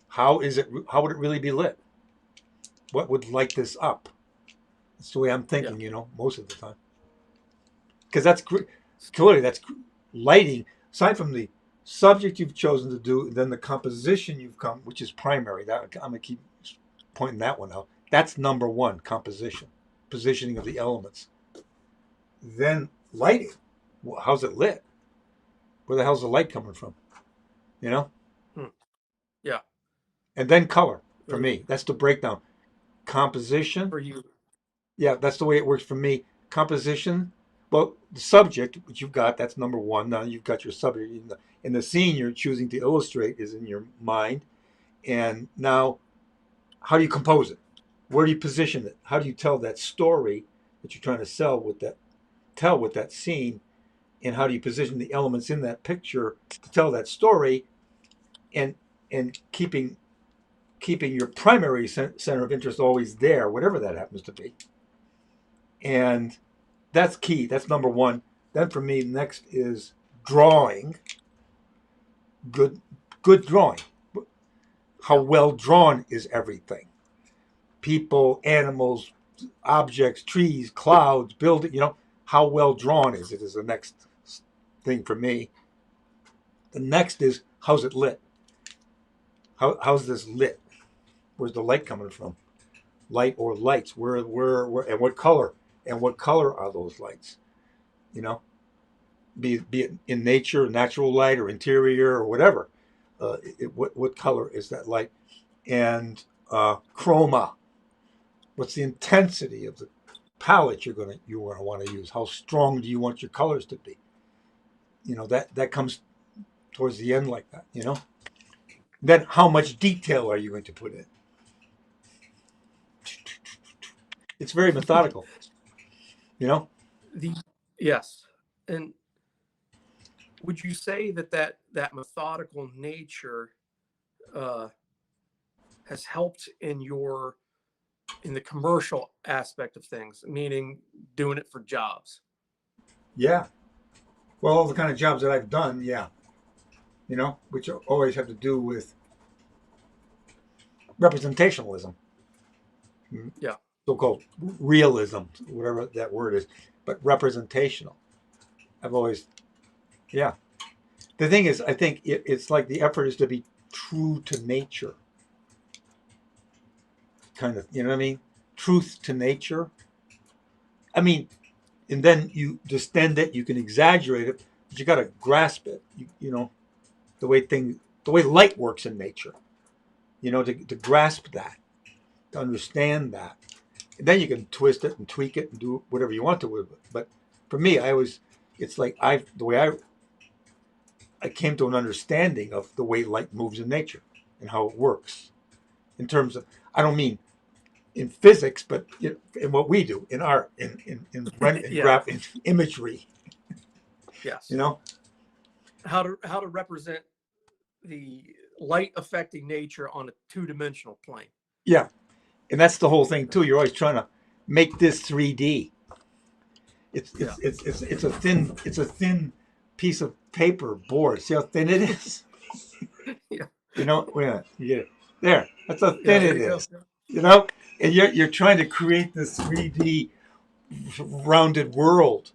[SPEAKER 1] How is it? How would it really be lit? What would light this up? That's the way I'm
[SPEAKER 2] yeah.
[SPEAKER 1] thinking. Most of the time, because clearly that's lighting. Aside from the subject you've chosen to do, then the composition you've come, which is primary. That I'm going to keep pointing that one out. That's number one: composition, positioning of the elements. Then lighting. How's it lit? Where the hell's the light coming from? You know?
[SPEAKER 2] Hmm. Yeah.
[SPEAKER 1] And then color for
[SPEAKER 2] Very
[SPEAKER 1] me. That's the breakdown. Composition.
[SPEAKER 2] for you.
[SPEAKER 1] Yeah, that's the way it works for me. Composition. Well, the subject, which you've got, that's number one. Now you've got your subject. In the scene you're choosing to illustrate is in your mind. And now, how do you compose it? Where do you position it? How do you tell that story that you're trying to tell with that scene? And how do you position the elements in that picture to tell that story and keeping your primary center of interest always there, whatever that happens to be. And that's key. That's number one. Then for me, next is drawing. Good drawing. How
[SPEAKER 2] Yeah.
[SPEAKER 1] well drawn is everything? People, animals, objects, trees, clouds, building. How well drawn is it? Is the next thing for me. The next is how's it lit? How's this lit? Where's the light coming from? Light or lights? Where, and what color? And what color are those lights? You know, be it in nature, natural light, or interior, or whatever. What color is that light? And chroma. What's the intensity of the palette you want to use? How strong do you want your colors to be? That comes towards the end like that. Then how much detail are you going to put in? It's very methodical. You know.
[SPEAKER 2] The Yes, and would you say that methodical nature uh, has helped in the commercial aspect of things, meaning doing it for jobs?
[SPEAKER 1] Yeah. Well, all the kind of jobs that I've done, yeah. Which always have to do with representationalism.
[SPEAKER 2] Yeah.
[SPEAKER 1] So-called realism, whatever that word is, but representational. I've always, yeah. The thing is, I think it's like the effort is to be true to nature, kind of. You know what I mean? Truth to nature. I mean, and then you distend it. You can exaggerate it, but you got to grasp it. You know, the way light works in nature. You know, to grasp that, to understand that, and then you can twist it and tweak it and do whatever you want to with it. But for me, it's like the way I came to an understanding of the way light moves in nature and how it works in terms of, I don't mean in physics, but in what we do in art,
[SPEAKER 2] Yeah.
[SPEAKER 1] in imagery,
[SPEAKER 2] Yes.
[SPEAKER 1] you know?
[SPEAKER 2] How to represent the light affecting nature on a two-dimensional plane.
[SPEAKER 1] Yeah. And that's the whole thing too. You're always trying to make this 3D.
[SPEAKER 2] Yeah.
[SPEAKER 1] It's a thin piece of paper board. See how thin it is?
[SPEAKER 2] Yeah.
[SPEAKER 1] You know, yeah, there. That's how
[SPEAKER 2] Yeah.
[SPEAKER 1] thin
[SPEAKER 2] There
[SPEAKER 1] it
[SPEAKER 2] you go.
[SPEAKER 1] is. You know, and you're trying to create this 3D rounded world.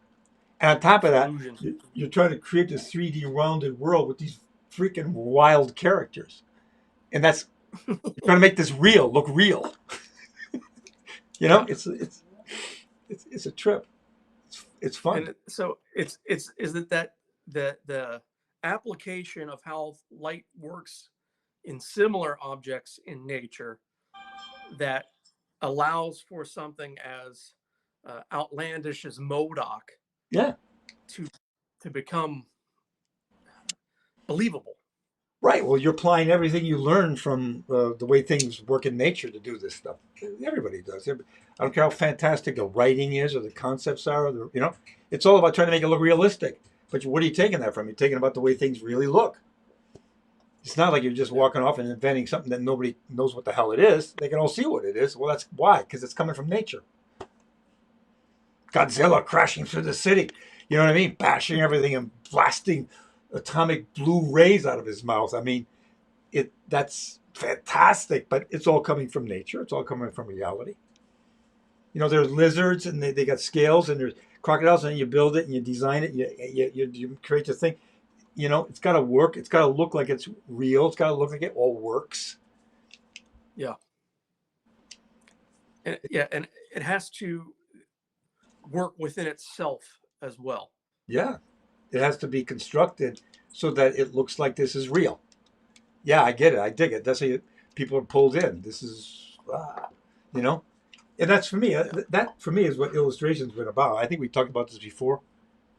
[SPEAKER 1] And on top of that,
[SPEAKER 2] Illusion.
[SPEAKER 1] you're trying to create this 3D rounded world with these freaking wild characters. And that's you're trying to make this look real. You know,
[SPEAKER 2] Yeah.
[SPEAKER 1] it's a trip. It's fun.
[SPEAKER 2] And so it's is it that the application of how light works in similar objects in nature that allows for something as outlandish as M.O.D.O.K
[SPEAKER 1] Yeah.
[SPEAKER 2] to become believable.
[SPEAKER 1] Right. Well, you're applying everything you learn from the way things work in nature to do this stuff. Everybody does. I don't care how fantastic the writing is or the concepts are. You know, it's all about trying to make it look realistic. But what are you taking that from? You're taking about the way things really look. It's not like you're just walking off and inventing something that nobody knows what the hell it is. They can all see what it is. Well, that's why, because it's coming from nature. Godzilla crashing through the city. You know what I mean? Bashing everything and blasting atomic blue rays out of his mouth. I mean, that's fantastic, but it's all coming from nature. It's all coming from reality. You know, there's lizards and they got scales, and there's crocodiles, and you build it and you design it. You create the thing. You know, it's got to work. It's got to look like it's real. It's got to look like it all works.
[SPEAKER 2] Yeah. And yeah, and it has to work within itself as well.
[SPEAKER 1] Yeah, it has to be constructed so that it looks like this is real. Yeah, I get it. I dig it. That's how people are pulled in. This is, you know, and that's for me.
[SPEAKER 2] Yeah.
[SPEAKER 1] That for me is what illustration's been about. I think we talked about this before,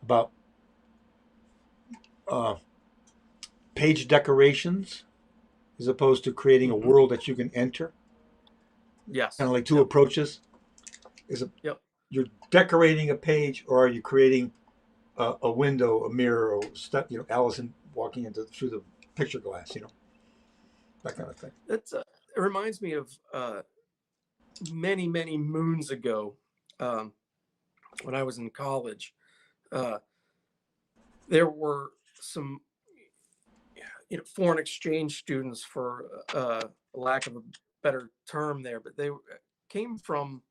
[SPEAKER 1] about uh, page decorations as opposed to creating a
[SPEAKER 2] Mm-hmm.
[SPEAKER 1] world that you can enter.
[SPEAKER 2] Yes.
[SPEAKER 1] Kind of like two
[SPEAKER 2] Yep.
[SPEAKER 1] approaches.
[SPEAKER 2] Yep.
[SPEAKER 1] You're decorating a page, or are you creating a window, a mirror, or stuff? You know, Allison walking through the picture glass. You know, that kind of thing.
[SPEAKER 2] That's it reminds me of many moons ago um, when I was in college. Uh, there were some foreign exchange students, for lack of a better term there, but they came from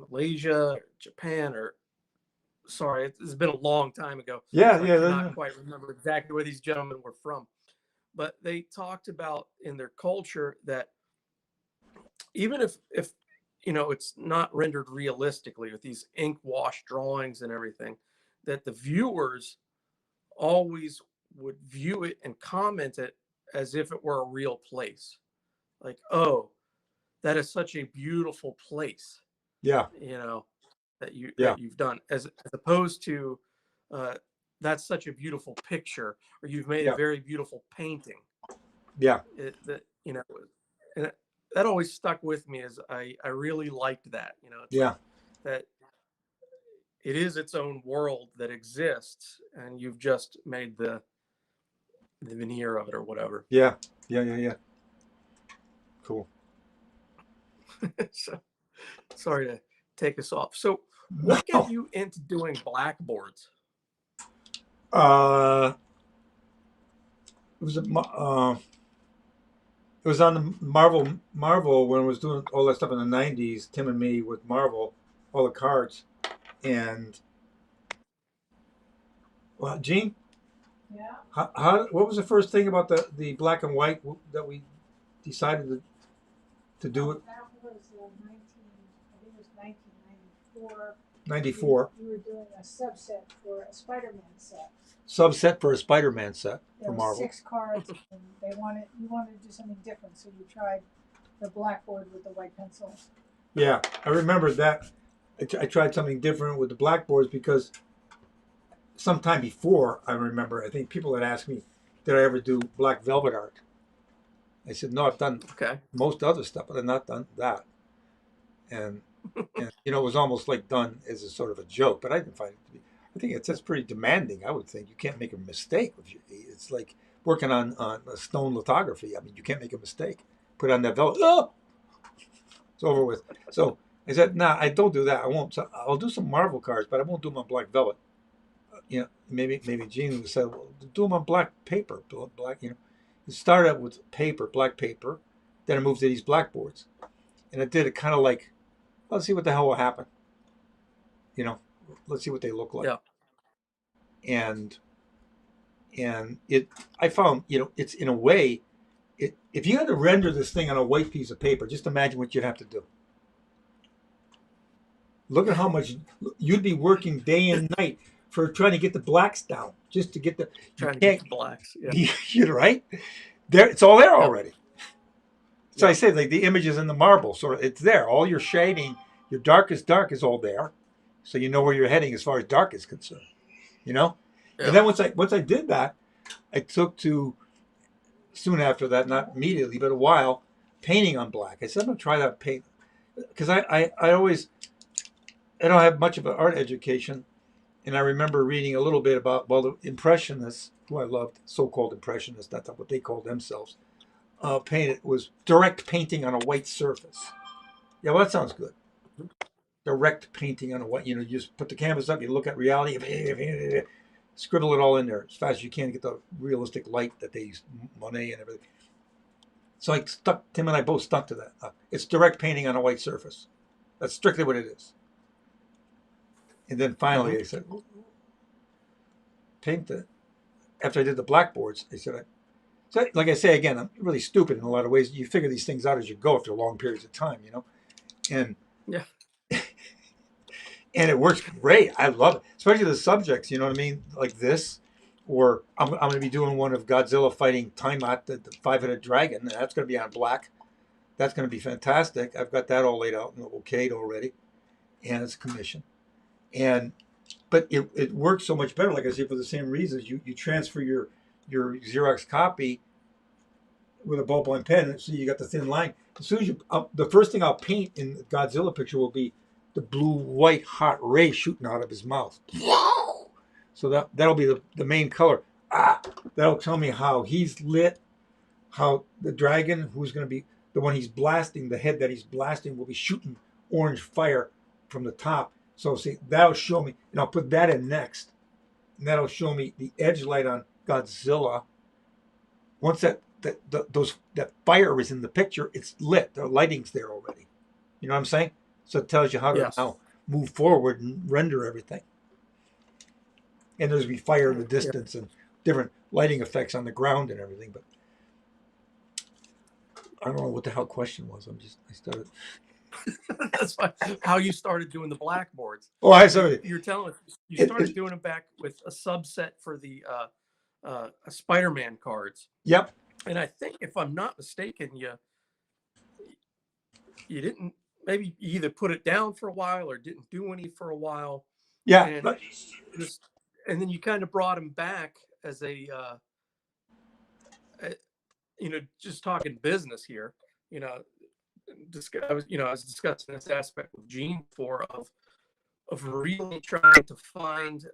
[SPEAKER 2] Malaysia, or Japan, or sorry, it's been a long time ago,
[SPEAKER 1] Yeah,
[SPEAKER 2] so I cannot quite remember exactly where these gentlemen were from. But they talked about in their culture that even if it's not rendered realistically with these ink wash drawings and everything, that the viewers always would view it and comment it as if it were a real place. Like, oh, that is such a beautiful place,
[SPEAKER 1] yeah,
[SPEAKER 2] that you
[SPEAKER 1] yeah,
[SPEAKER 2] that you've done, as opposed to uh, that's such a beautiful picture, or you've made a
[SPEAKER 1] yeah,
[SPEAKER 2] very beautiful painting.
[SPEAKER 1] yeah,
[SPEAKER 2] That and that always stuck with me, as I really liked that. It's like
[SPEAKER 1] yeah,
[SPEAKER 2] that it is its own world that exists, and you've just made the veneer of it or whatever.
[SPEAKER 1] yeah, yeah. Cool.
[SPEAKER 2] So sorry to take us off. So what got
[SPEAKER 1] No.
[SPEAKER 2] you into doing blackboards?
[SPEAKER 1] Uh, it was It was on the Marvel when I was doing all that stuff in the '90s. Tim and me with Marvel, all the cards, and well, Gene,
[SPEAKER 3] Yeah.
[SPEAKER 1] what was the first thing about the black and white that we decided to do it?
[SPEAKER 3] That was 19. I think it was 1994.
[SPEAKER 1] '94
[SPEAKER 3] We were doing a subset for a Spider-Man set.
[SPEAKER 1] subset for a Spider-Man set
[SPEAKER 3] There
[SPEAKER 1] for
[SPEAKER 3] were
[SPEAKER 1] Marvel.
[SPEAKER 3] 6 cards, and you wanted to do something different, so you tried the Blackboard with the white pencils.
[SPEAKER 1] Yeah, I remember that. I tried something different with the blackboards because sometime before, I remember, I think people had asked me, did I ever do black velvet art? I said, no, I've done
[SPEAKER 2] Okay.
[SPEAKER 1] most other stuff, but I've not done that. And it was almost like done as a sort of a joke, but I didn't find it to be. I think it's pretty demanding. I would think you can't make a mistake. It's like working on a stone lithography. I mean, you can't make a mistake. Put on that velvet. Oh! It's over with. So I said, nah, I don't do that. I won't. So I'll do some Marvel cards, but I won't do them on black velvet. Maybe Gene would say, well, do them on black paper, black. It started out with paper, black paper. Then I moved to these blackboards, and I did it kind of like, let's see what the hell will happen. Let's see what they look like.
[SPEAKER 2] Yeah.
[SPEAKER 1] And I found, it's in a way, if you had to render this thing on a white piece of paper, just imagine what you'd have to do. Look at how much you'd be working day and night for trying to get the blacks down, just to get
[SPEAKER 2] Trying to get the blacks. Yeah.
[SPEAKER 1] You're right. There, it's all there
[SPEAKER 2] Yep.
[SPEAKER 1] already. So
[SPEAKER 2] Yep.
[SPEAKER 1] I said, like the images in the marble, sort of, it's there. All your shading, your darkest dark is all there, so you know where you're heading as far as dark is concerned.
[SPEAKER 2] Yep.
[SPEAKER 1] And then once I did that, I took to soon after that, not immediately, but a while, painting on black. I said, I'm gonna try that paint because I don't have much of an art education, and I remember reading a little bit about the Impressionists, who I loved, so-called Impressionists, that's not what they called themselves. Painted was direct painting on a white surface. Yeah, well, that sounds good. Direct painting on a white. You just put the canvas up, you look at reality, scribble it all in there as fast as you can to get the realistic light that they use, Monet and everything. So Tim and I both stuck to that. It's direct painting on a white surface. That's strictly what it is. And then finally I said, paint it. After I did the blackboards, I said, so like I say again, I'm really stupid in a lot of ways. You figure these things out as you go after long periods of time, and
[SPEAKER 2] Yeah.
[SPEAKER 1] and it works great. I love it, especially the subjects. You know what I mean, like this, or I'm going to be doing one of Godzilla fighting Tiamat, the 5-headed dragon. And that's going to be on black. That's going to be fantastic. I've got that all laid out and okayed already, and it's commissioned. But it works so much better. Like I say, for the same reasons, you transfer your Xerox copy with a ballpoint pen, so you got the thin line. As soon as the first thing I'll paint in the Godzilla picture will be the blue white hot ray shooting out of his mouth. So that'll be the main color. That'll tell me how he's lit, how the dragon, who's going to be the one he's blasting, the head that he's blasting will be shooting orange fire from the top. So see, that'll show me, and I'll put that in next, and that'll show me the edge light on Godzilla. Once that fire is in the picture, it's lit. The lighting's there already. You know what I'm saying? So it tells you how to now move forward and render everything. And there's be fire in the distance and different lighting effects on the ground and everything. But I don't know what the hell question was. I started.
[SPEAKER 2] That's fine. How you started doing the blackboards.
[SPEAKER 1] Oh, I sorry.
[SPEAKER 2] You're telling us you started doing them back with a subset for the Spider-Man cards.
[SPEAKER 1] Yep.
[SPEAKER 2] And I think, if I'm not mistaken, you didn't, maybe you either put it down for a while or didn't do any for a while.
[SPEAKER 1] Yeah.
[SPEAKER 2] And then you kind of brought him back as just talking business here. I was discussing this aspect with Gene of really trying to find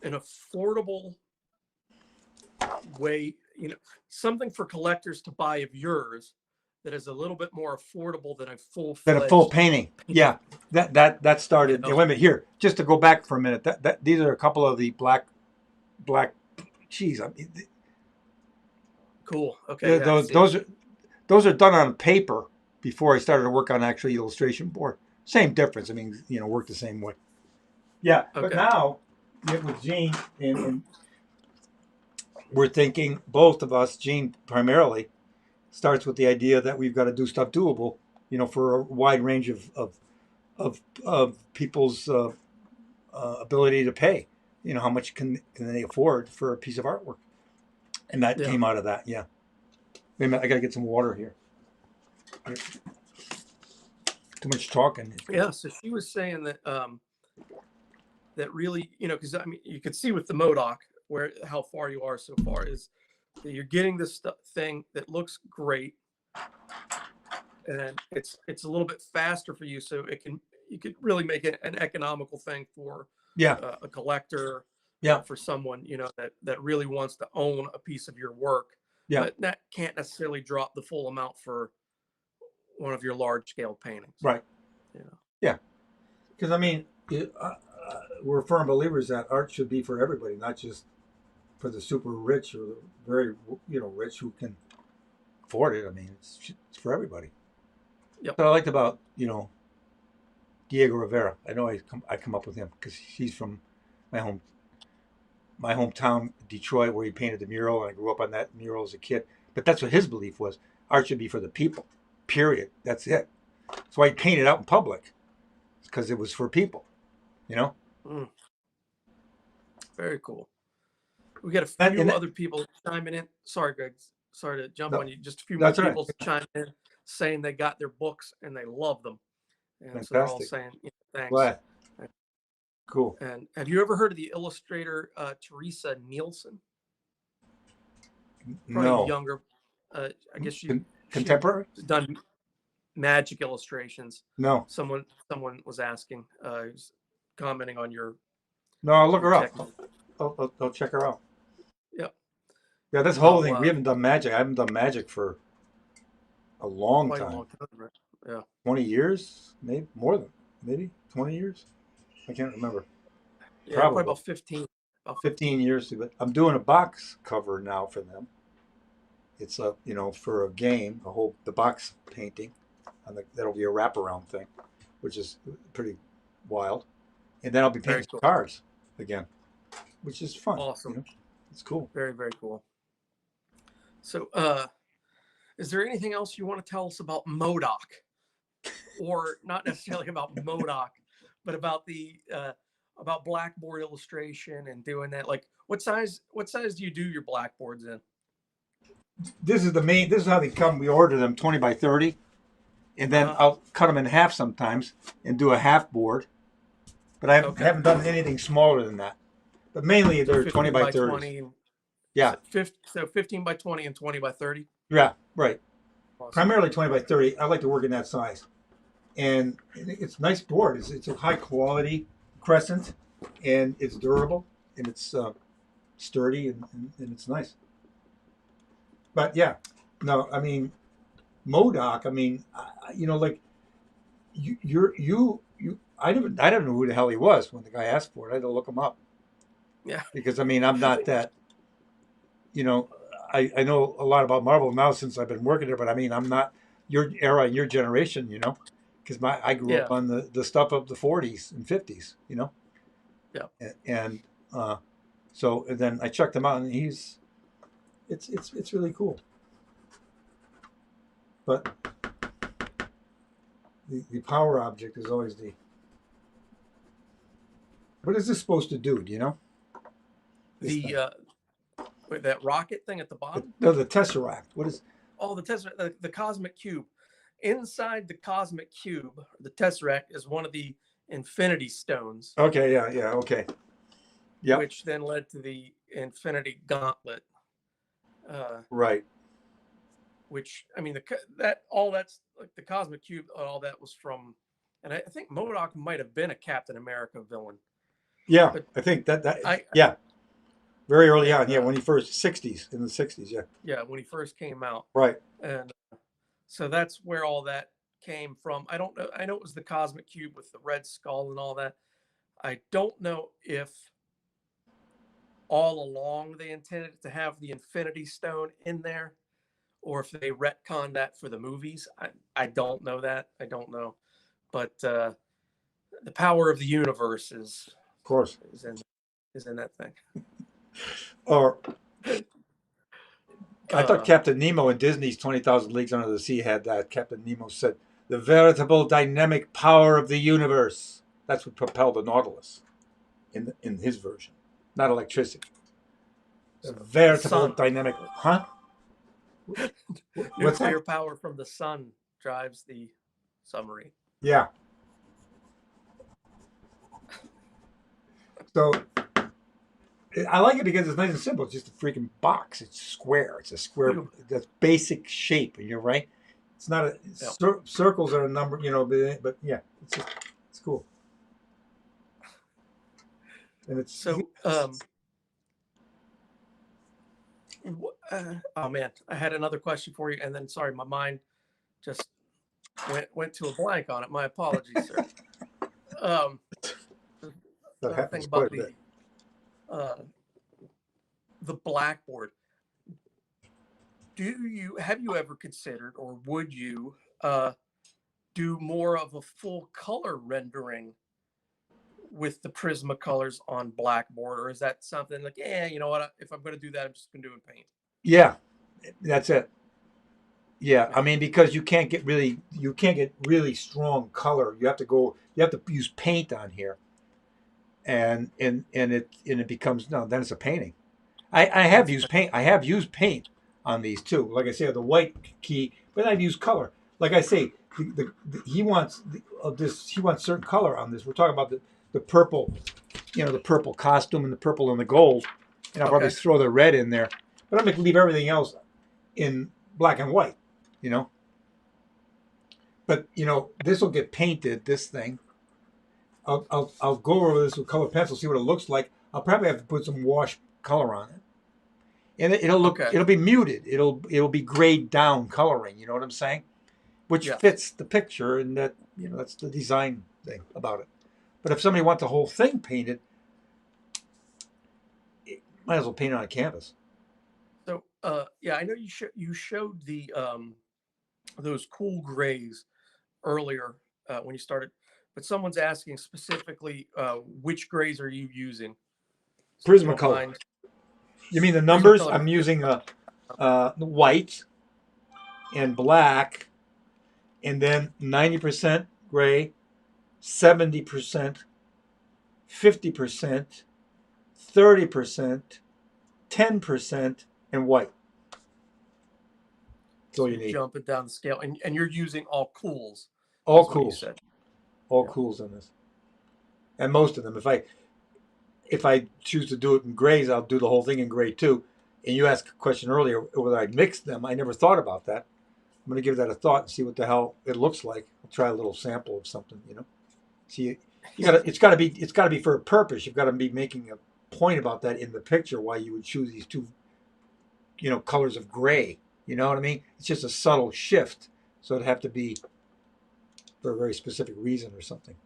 [SPEAKER 2] an affordable way, something for collectors to buy of yours that is a little bit more affordable than a full
[SPEAKER 1] painting. Yeah, that started. Wait a minute here, just to go back for a minute. These are a couple of the black. Geez,
[SPEAKER 2] Cool. Okay. Yeah, I
[SPEAKER 1] Those
[SPEAKER 2] see it.
[SPEAKER 1] those are done on paper before I started to work on actual illustration board. Same difference. I mean, work the same way. Yeah, but
[SPEAKER 2] Okay.
[SPEAKER 1] now with Gene and we're thinking both of us, Gene primarily, starts with the idea that we've got to do stuff doable, for a wide range of people's ability to pay. How much can they afford for a piece of artwork, and that
[SPEAKER 2] Yeah.
[SPEAKER 1] came out of that. Yeah. Wait a minute, I gotta get some water here. Too much talking.
[SPEAKER 2] Yeah. So she was saying that that really, because I mean, you could see with the M.O.D.O.K how far you are so far is that you're getting this thing that looks great, and it's a little bit faster for you, so you could really make it an economical thing for
[SPEAKER 1] Yeah,
[SPEAKER 2] a collector,
[SPEAKER 1] yeah,
[SPEAKER 2] for someone that really wants to own a piece of your work,
[SPEAKER 1] yeah.
[SPEAKER 2] but that can't necessarily drop the full amount for one of your large scale paintings.
[SPEAKER 1] Right.
[SPEAKER 2] You know.
[SPEAKER 1] Yeah. Because I mean, we're firm believers that art should be for everybody, not just for the super rich or the very rich who can afford it. I mean, it's for everybody.
[SPEAKER 2] Yep.
[SPEAKER 1] What I liked about Diego Rivera, I know I come up with him because he's from my hometown, Detroit, where he painted the mural, and I grew up on that mural as a kid. But that's what his belief was: art should be for the people. Period. That's it. That's why he painted out in public, because it was for people. You know.
[SPEAKER 2] Mm, very cool. We got a
[SPEAKER 1] That,
[SPEAKER 2] few
[SPEAKER 1] and
[SPEAKER 2] other people chiming in. Sorry, Greg. Sorry to jump
[SPEAKER 1] no,
[SPEAKER 2] on you. Just a few more
[SPEAKER 1] that's all right.
[SPEAKER 2] people chiming in saying they got their books and they love them. And so they're all
[SPEAKER 1] Fantastic.
[SPEAKER 2] saying, thanks.
[SPEAKER 1] Glad. Cool.
[SPEAKER 2] And have you ever heard of the illustrator Teresa Nielsen? Probably
[SPEAKER 1] No.
[SPEAKER 2] younger. I guess she's
[SPEAKER 1] Contemporary?
[SPEAKER 2] done magic illustrations.
[SPEAKER 1] No.
[SPEAKER 2] Someone was asking, was commenting on
[SPEAKER 1] No, I'll look
[SPEAKER 2] your
[SPEAKER 1] her up.
[SPEAKER 2] technique.
[SPEAKER 1] I'll check her out.
[SPEAKER 2] Yep.
[SPEAKER 1] Yeah, this whole thing, we
[SPEAKER 2] I'll
[SPEAKER 1] haven't done magic. I haven't done magic for a long
[SPEAKER 2] quite a
[SPEAKER 1] time.
[SPEAKER 2] long time, right? Yeah.
[SPEAKER 1] 20 years? Maybe more than, maybe 20 years? I can't remember.
[SPEAKER 2] Yeah, probably
[SPEAKER 1] Probably
[SPEAKER 2] about 15. About
[SPEAKER 1] 15
[SPEAKER 2] 15.
[SPEAKER 1] years. But I'm doing a box cover now for them. It's for a game, the box painting. That'll be a wraparound thing, which is pretty wild. And then I'll be
[SPEAKER 2] Very
[SPEAKER 1] painting
[SPEAKER 2] cool.
[SPEAKER 1] cars again, which is fun.
[SPEAKER 2] Awesome.
[SPEAKER 1] It's cool.
[SPEAKER 2] Very, very cool. So, is there anything else you want to tell us about M.O.D.O.K, or not necessarily about M.O.D.O.K, but about about Blackboard illustration and doing that? Like, what size do you do your Blackboards in?
[SPEAKER 1] This is how they come. We order them 20 by 30, and then
[SPEAKER 2] Uh-huh.
[SPEAKER 1] I'll cut them in half sometimes and do a half board. But I haven't done anything smaller than that. But mainly
[SPEAKER 2] So
[SPEAKER 1] they're 20
[SPEAKER 2] 15
[SPEAKER 1] by
[SPEAKER 2] by
[SPEAKER 1] 30s.
[SPEAKER 2] 20 and
[SPEAKER 1] Yeah,
[SPEAKER 2] so 15 by 20 and 20 by 30.
[SPEAKER 1] yeah, right.
[SPEAKER 2] Awesome.
[SPEAKER 1] Primarily 20 by 30. I like to work in that size, and it's a nice board. It's a high quality crescent, and it's durable, and it's sturdy, and it's nice. But yeah, no, I mean M.O.D.O.K. I mean, like you. I didn't know who the hell he was when the guy asked for it. I had to look him up
[SPEAKER 2] Yeah.
[SPEAKER 1] because I mean I'm not that. You know, I know a lot about Marvel now since I've been working there, but I mean I'm not your era and your generation. Because I grew
[SPEAKER 2] Yeah.
[SPEAKER 1] up on the stuff of the 40s and 50s.
[SPEAKER 2] Yeah.
[SPEAKER 1] And so and then I checked him out, and it's really cool. But the power object is always the. What is this supposed to do? Do you know?
[SPEAKER 2] That rocket thing at the bottom.
[SPEAKER 1] The Tesseract. What is?
[SPEAKER 2] Oh, the Tesseract, the cosmic cube. Inside the cosmic cube, the Tesseract is one of the Infinity Stones.
[SPEAKER 1] Okay, yeah, okay. Yeah.
[SPEAKER 2] Which then led to the Infinity Gauntlet.
[SPEAKER 1] Right.
[SPEAKER 2] Which, I mean, that's like the cosmic cube. All that was from, and I think M.O.D.O.K might have been a Captain America villain.
[SPEAKER 1] Yeah,
[SPEAKER 2] but
[SPEAKER 1] I think yeah. Very early on, yeah, when he first 60s, in the 60s, yeah.
[SPEAKER 2] Yeah, when he first came out.
[SPEAKER 1] Right.
[SPEAKER 2] And so that's where all that came from. I don't know. I know it was the cosmic cube with the red skull and all that. I don't know if all along they intended to have the Infinity Stone in there, or if they retconned that for the movies. I don't know that. I don't know. But the power of the universe
[SPEAKER 1] Of course.
[SPEAKER 2] is in that thing.
[SPEAKER 1] Or I thought
[SPEAKER 2] Uh,
[SPEAKER 1] Captain Nemo in Disney's 20,000 Leagues Under the Sea had that. Captain Nemo said, "The veritable dynamic power of the universe." That's what propelled the Nautilus in his version, not electricity. The
[SPEAKER 2] so the
[SPEAKER 1] veritable
[SPEAKER 2] sun,
[SPEAKER 1] dynamic, huh? What's
[SPEAKER 2] nuclear
[SPEAKER 1] that?
[SPEAKER 2] power from the sun drives the submarine.
[SPEAKER 1] Yeah. So I like it because it's nice and simple. It's just a freaking box. It's square. It's a square. That's basic shape. And you're right. It's not a
[SPEAKER 2] Yeah.
[SPEAKER 1] circles are a number, but yeah, it's cool. And it's
[SPEAKER 2] So, oh man, I had another question for you, and then sorry, my mind just went to a blank on it. My apologies, sir.
[SPEAKER 1] that
[SPEAKER 2] Another thing
[SPEAKER 1] happens quite
[SPEAKER 2] about
[SPEAKER 1] a bit.
[SPEAKER 2] the Blackboard. Have you ever considered, or would you do more of a full color rendering with the Prismacolors on Blackboard, or is that something like, yeah, you know what? If I'm going to do that, I'm just going to do it in paint.
[SPEAKER 1] Yeah, that's it. Yeah,
[SPEAKER 2] Yeah.
[SPEAKER 1] I mean because you can't get really strong color. You have to use paint on here, and it becomes no. Then it's a painting. I have used paint. I have used paint on these too. Like I say, the white key, but I've used color. Like I say, he wants this. He wants certain color on this. We're talking about the purple, the purple costume and the purple and the gold, and I'll probably throw the red in there. But I'm gonna leave everything else in black and white. You know. But this will get painted. This thing. I'll go over this with colored pencil, see what it looks like. I'll probably have to put some wash color on it. And it'll be muted. It'll be grayed down coloring. You know what I'm saying? Which fits the picture, and that's the design thing about it. But if somebody wants the whole thing painted, might as well paint it on a canvas.
[SPEAKER 2] So yeah, I know you showed the those cool grays earlier when you started, but someone's asking specifically which grays are you using? So if you don't
[SPEAKER 1] Prismacolor.
[SPEAKER 2] mind.
[SPEAKER 1] You mean the numbers?
[SPEAKER 2] Prismacolor.
[SPEAKER 1] I'm using white and black, and then 90% gray, 70%, 50%, 30%, 10%, and white. That's all you need.
[SPEAKER 2] Jumping down the scale, and you're using all cools.
[SPEAKER 1] All
[SPEAKER 2] What you
[SPEAKER 1] cools.
[SPEAKER 2] said.
[SPEAKER 1] All cools on this. And most of them. If I choose to do it in grays, I'll do the whole thing in gray too. And you asked a question earlier whether I'd mix them. I never thought about that. I'm going to give that a thought and see what the hell it looks like. I'll try a little sample of something. See, it's got to be for a purpose. You've got to be making a point about that in the picture. Why you would choose these two, colors of gray. You know what I mean? It's just a subtle shift, so it'd have to be for a very specific reason or something.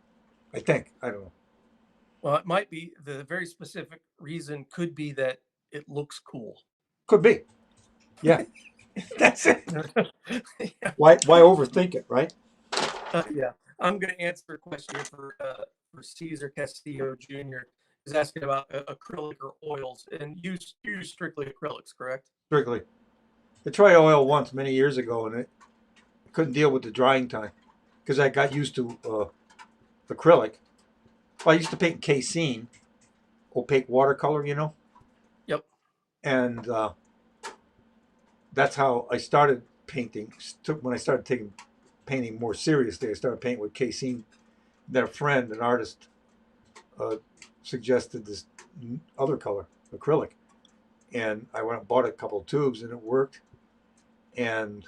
[SPEAKER 1] I think. I don't know.
[SPEAKER 2] Well, it might be the very specific reason could be that it looks cool.
[SPEAKER 1] Could be. Yeah. That's it.
[SPEAKER 2] Yeah.
[SPEAKER 1] Why overthink it, right?
[SPEAKER 2] Yeah. I'm going to answer a question here for Caesar Castillo Jr. He's asking about acrylic or oils, and you use strictly acrylics, correct?
[SPEAKER 1] Strictly. I tried oil once many years ago, and I couldn't deal with the drying time because I got used to acrylic. Well, I used to paint casein, opaque watercolor,
[SPEAKER 2] Yep.
[SPEAKER 1] and that's how I started painting. When I started taking painting more seriously, I started painting with casein. Then a friend, an artist, suggested this other color, acrylic, and I went and bought a couple of tubes, and it worked. And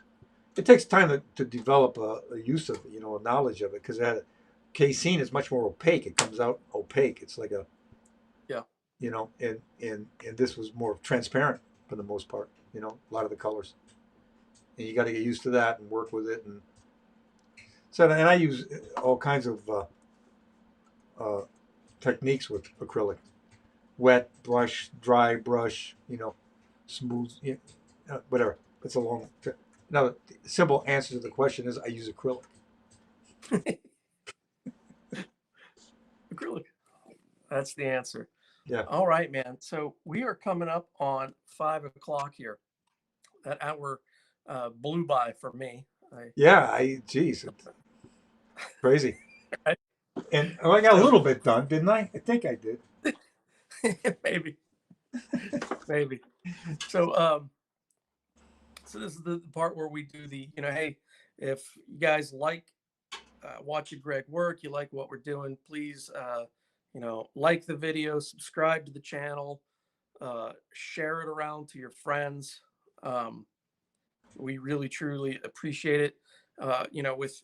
[SPEAKER 1] it takes time to develop a use of it, a knowledge of it, because casein is much more opaque. It comes out opaque. It's like and this was more transparent for the most part. A lot of the colors, and you got to get used to that and work with it. And so, and I use all kinds of techniques with acrylic. wet brush, dry brush, smooth, whatever. It's a long. Now, the simple answer to the question is I use acrylic.
[SPEAKER 2] Acrylic. That's the answer.
[SPEAKER 1] Yeah.
[SPEAKER 2] All right, man. So we are coming up on 5 o'clock here. That hour blew by for me.
[SPEAKER 1] Yeah. Geez, it's crazy.
[SPEAKER 2] Right?
[SPEAKER 1] And I got a little bit done, didn't I? I think I did.
[SPEAKER 2] maybe, maybe. So, so this is the part where we do the, hey, if you guys like watching Greg work, you like what we're doing, please, like the video, subscribe to the channel, share it around to your friends. We really, truly appreciate it. With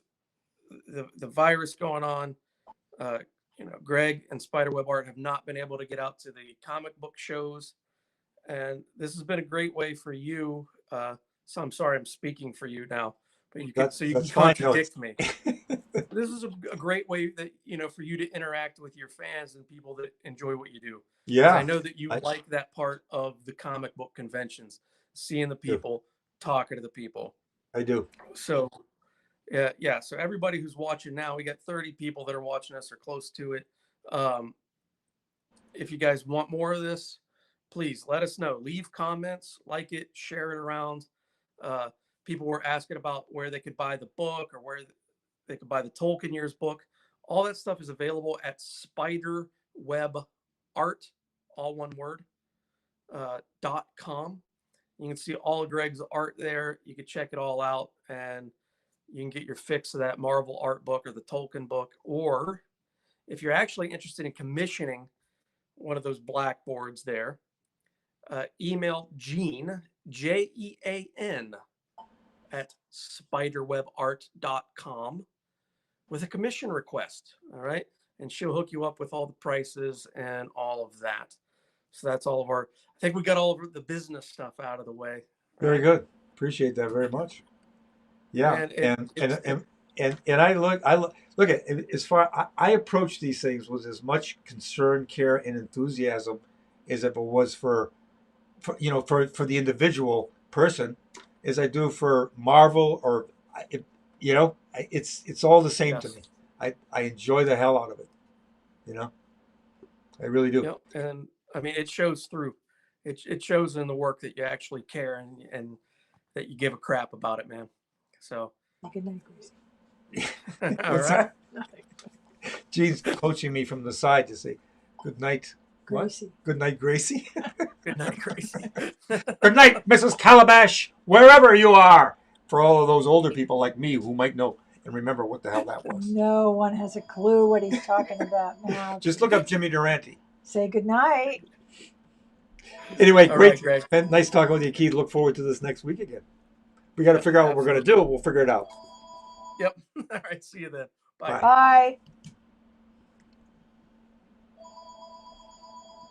[SPEAKER 2] the virus going on, Greg and Spiderweb Art have not been able to get out to the comic book shows. And this has been a great way for you. So I'm sorry, I'm speaking for you now, but you can contradict me. This is a great way that, for you to interact with your fans and people that enjoy what you do.
[SPEAKER 1] Yeah.
[SPEAKER 2] I know that you like that part of the comic book conventions, seeing the people, talking to the people.
[SPEAKER 1] I do.
[SPEAKER 2] So, yeah. So everybody who's watching now, we got 30 people that are watching us or close to it. If you guys want more of this, please let us know. Leave comments, like it, share it around. People were asking about where they could buy the book or where they could buy the Tolkien Years book. All that stuff is available at Spiderweb Art, all one word, .com. You can see all of Greg's art there. You can check it all out, and you can get your fix of that Marvel art book or the Tolkien book. Or if you're actually interested in commissioning one of those blackboards there, email Jean, Jean, at spiderwebart.com with a commission request. All right. And she'll hook you up with all the prices and all of that. So that's all of I think we got all of the business stuff out of the way. Right?
[SPEAKER 1] Very good. Appreciate that very much. Yeah. And I look at as far I approach these things with as much concern, care, and enthusiasm as if it was for the individual person as I do for Marvel or it's all the same to me. I enjoy the hell out of it. I really do.
[SPEAKER 2] Yep. And I mean, it shows through. It shows in the work that you actually care and that you give a crap about it, man. So.
[SPEAKER 3] Good night, Gracie.
[SPEAKER 1] What's that? Nothing. Jean's coaching me from the side to say, "Good night, Gracie." What? Good night, Gracie.
[SPEAKER 2] Good night, Gracie.
[SPEAKER 1] Good night, Mrs. Calabash, wherever you are. For all of those older people like me who might know and remember what the hell that was.
[SPEAKER 3] No one has a clue what he's talking about now.
[SPEAKER 1] Just look up Jimmy Durante.
[SPEAKER 3] Say good night.
[SPEAKER 1] Anyway,
[SPEAKER 2] all
[SPEAKER 1] great.
[SPEAKER 2] Right, Greg.
[SPEAKER 1] Nice talking with you, Keith. Look forward to this next week again. We got to figure out what we're going to do. We'll figure it out.
[SPEAKER 2] Yep. All right. See you then. Bye.
[SPEAKER 3] Bye.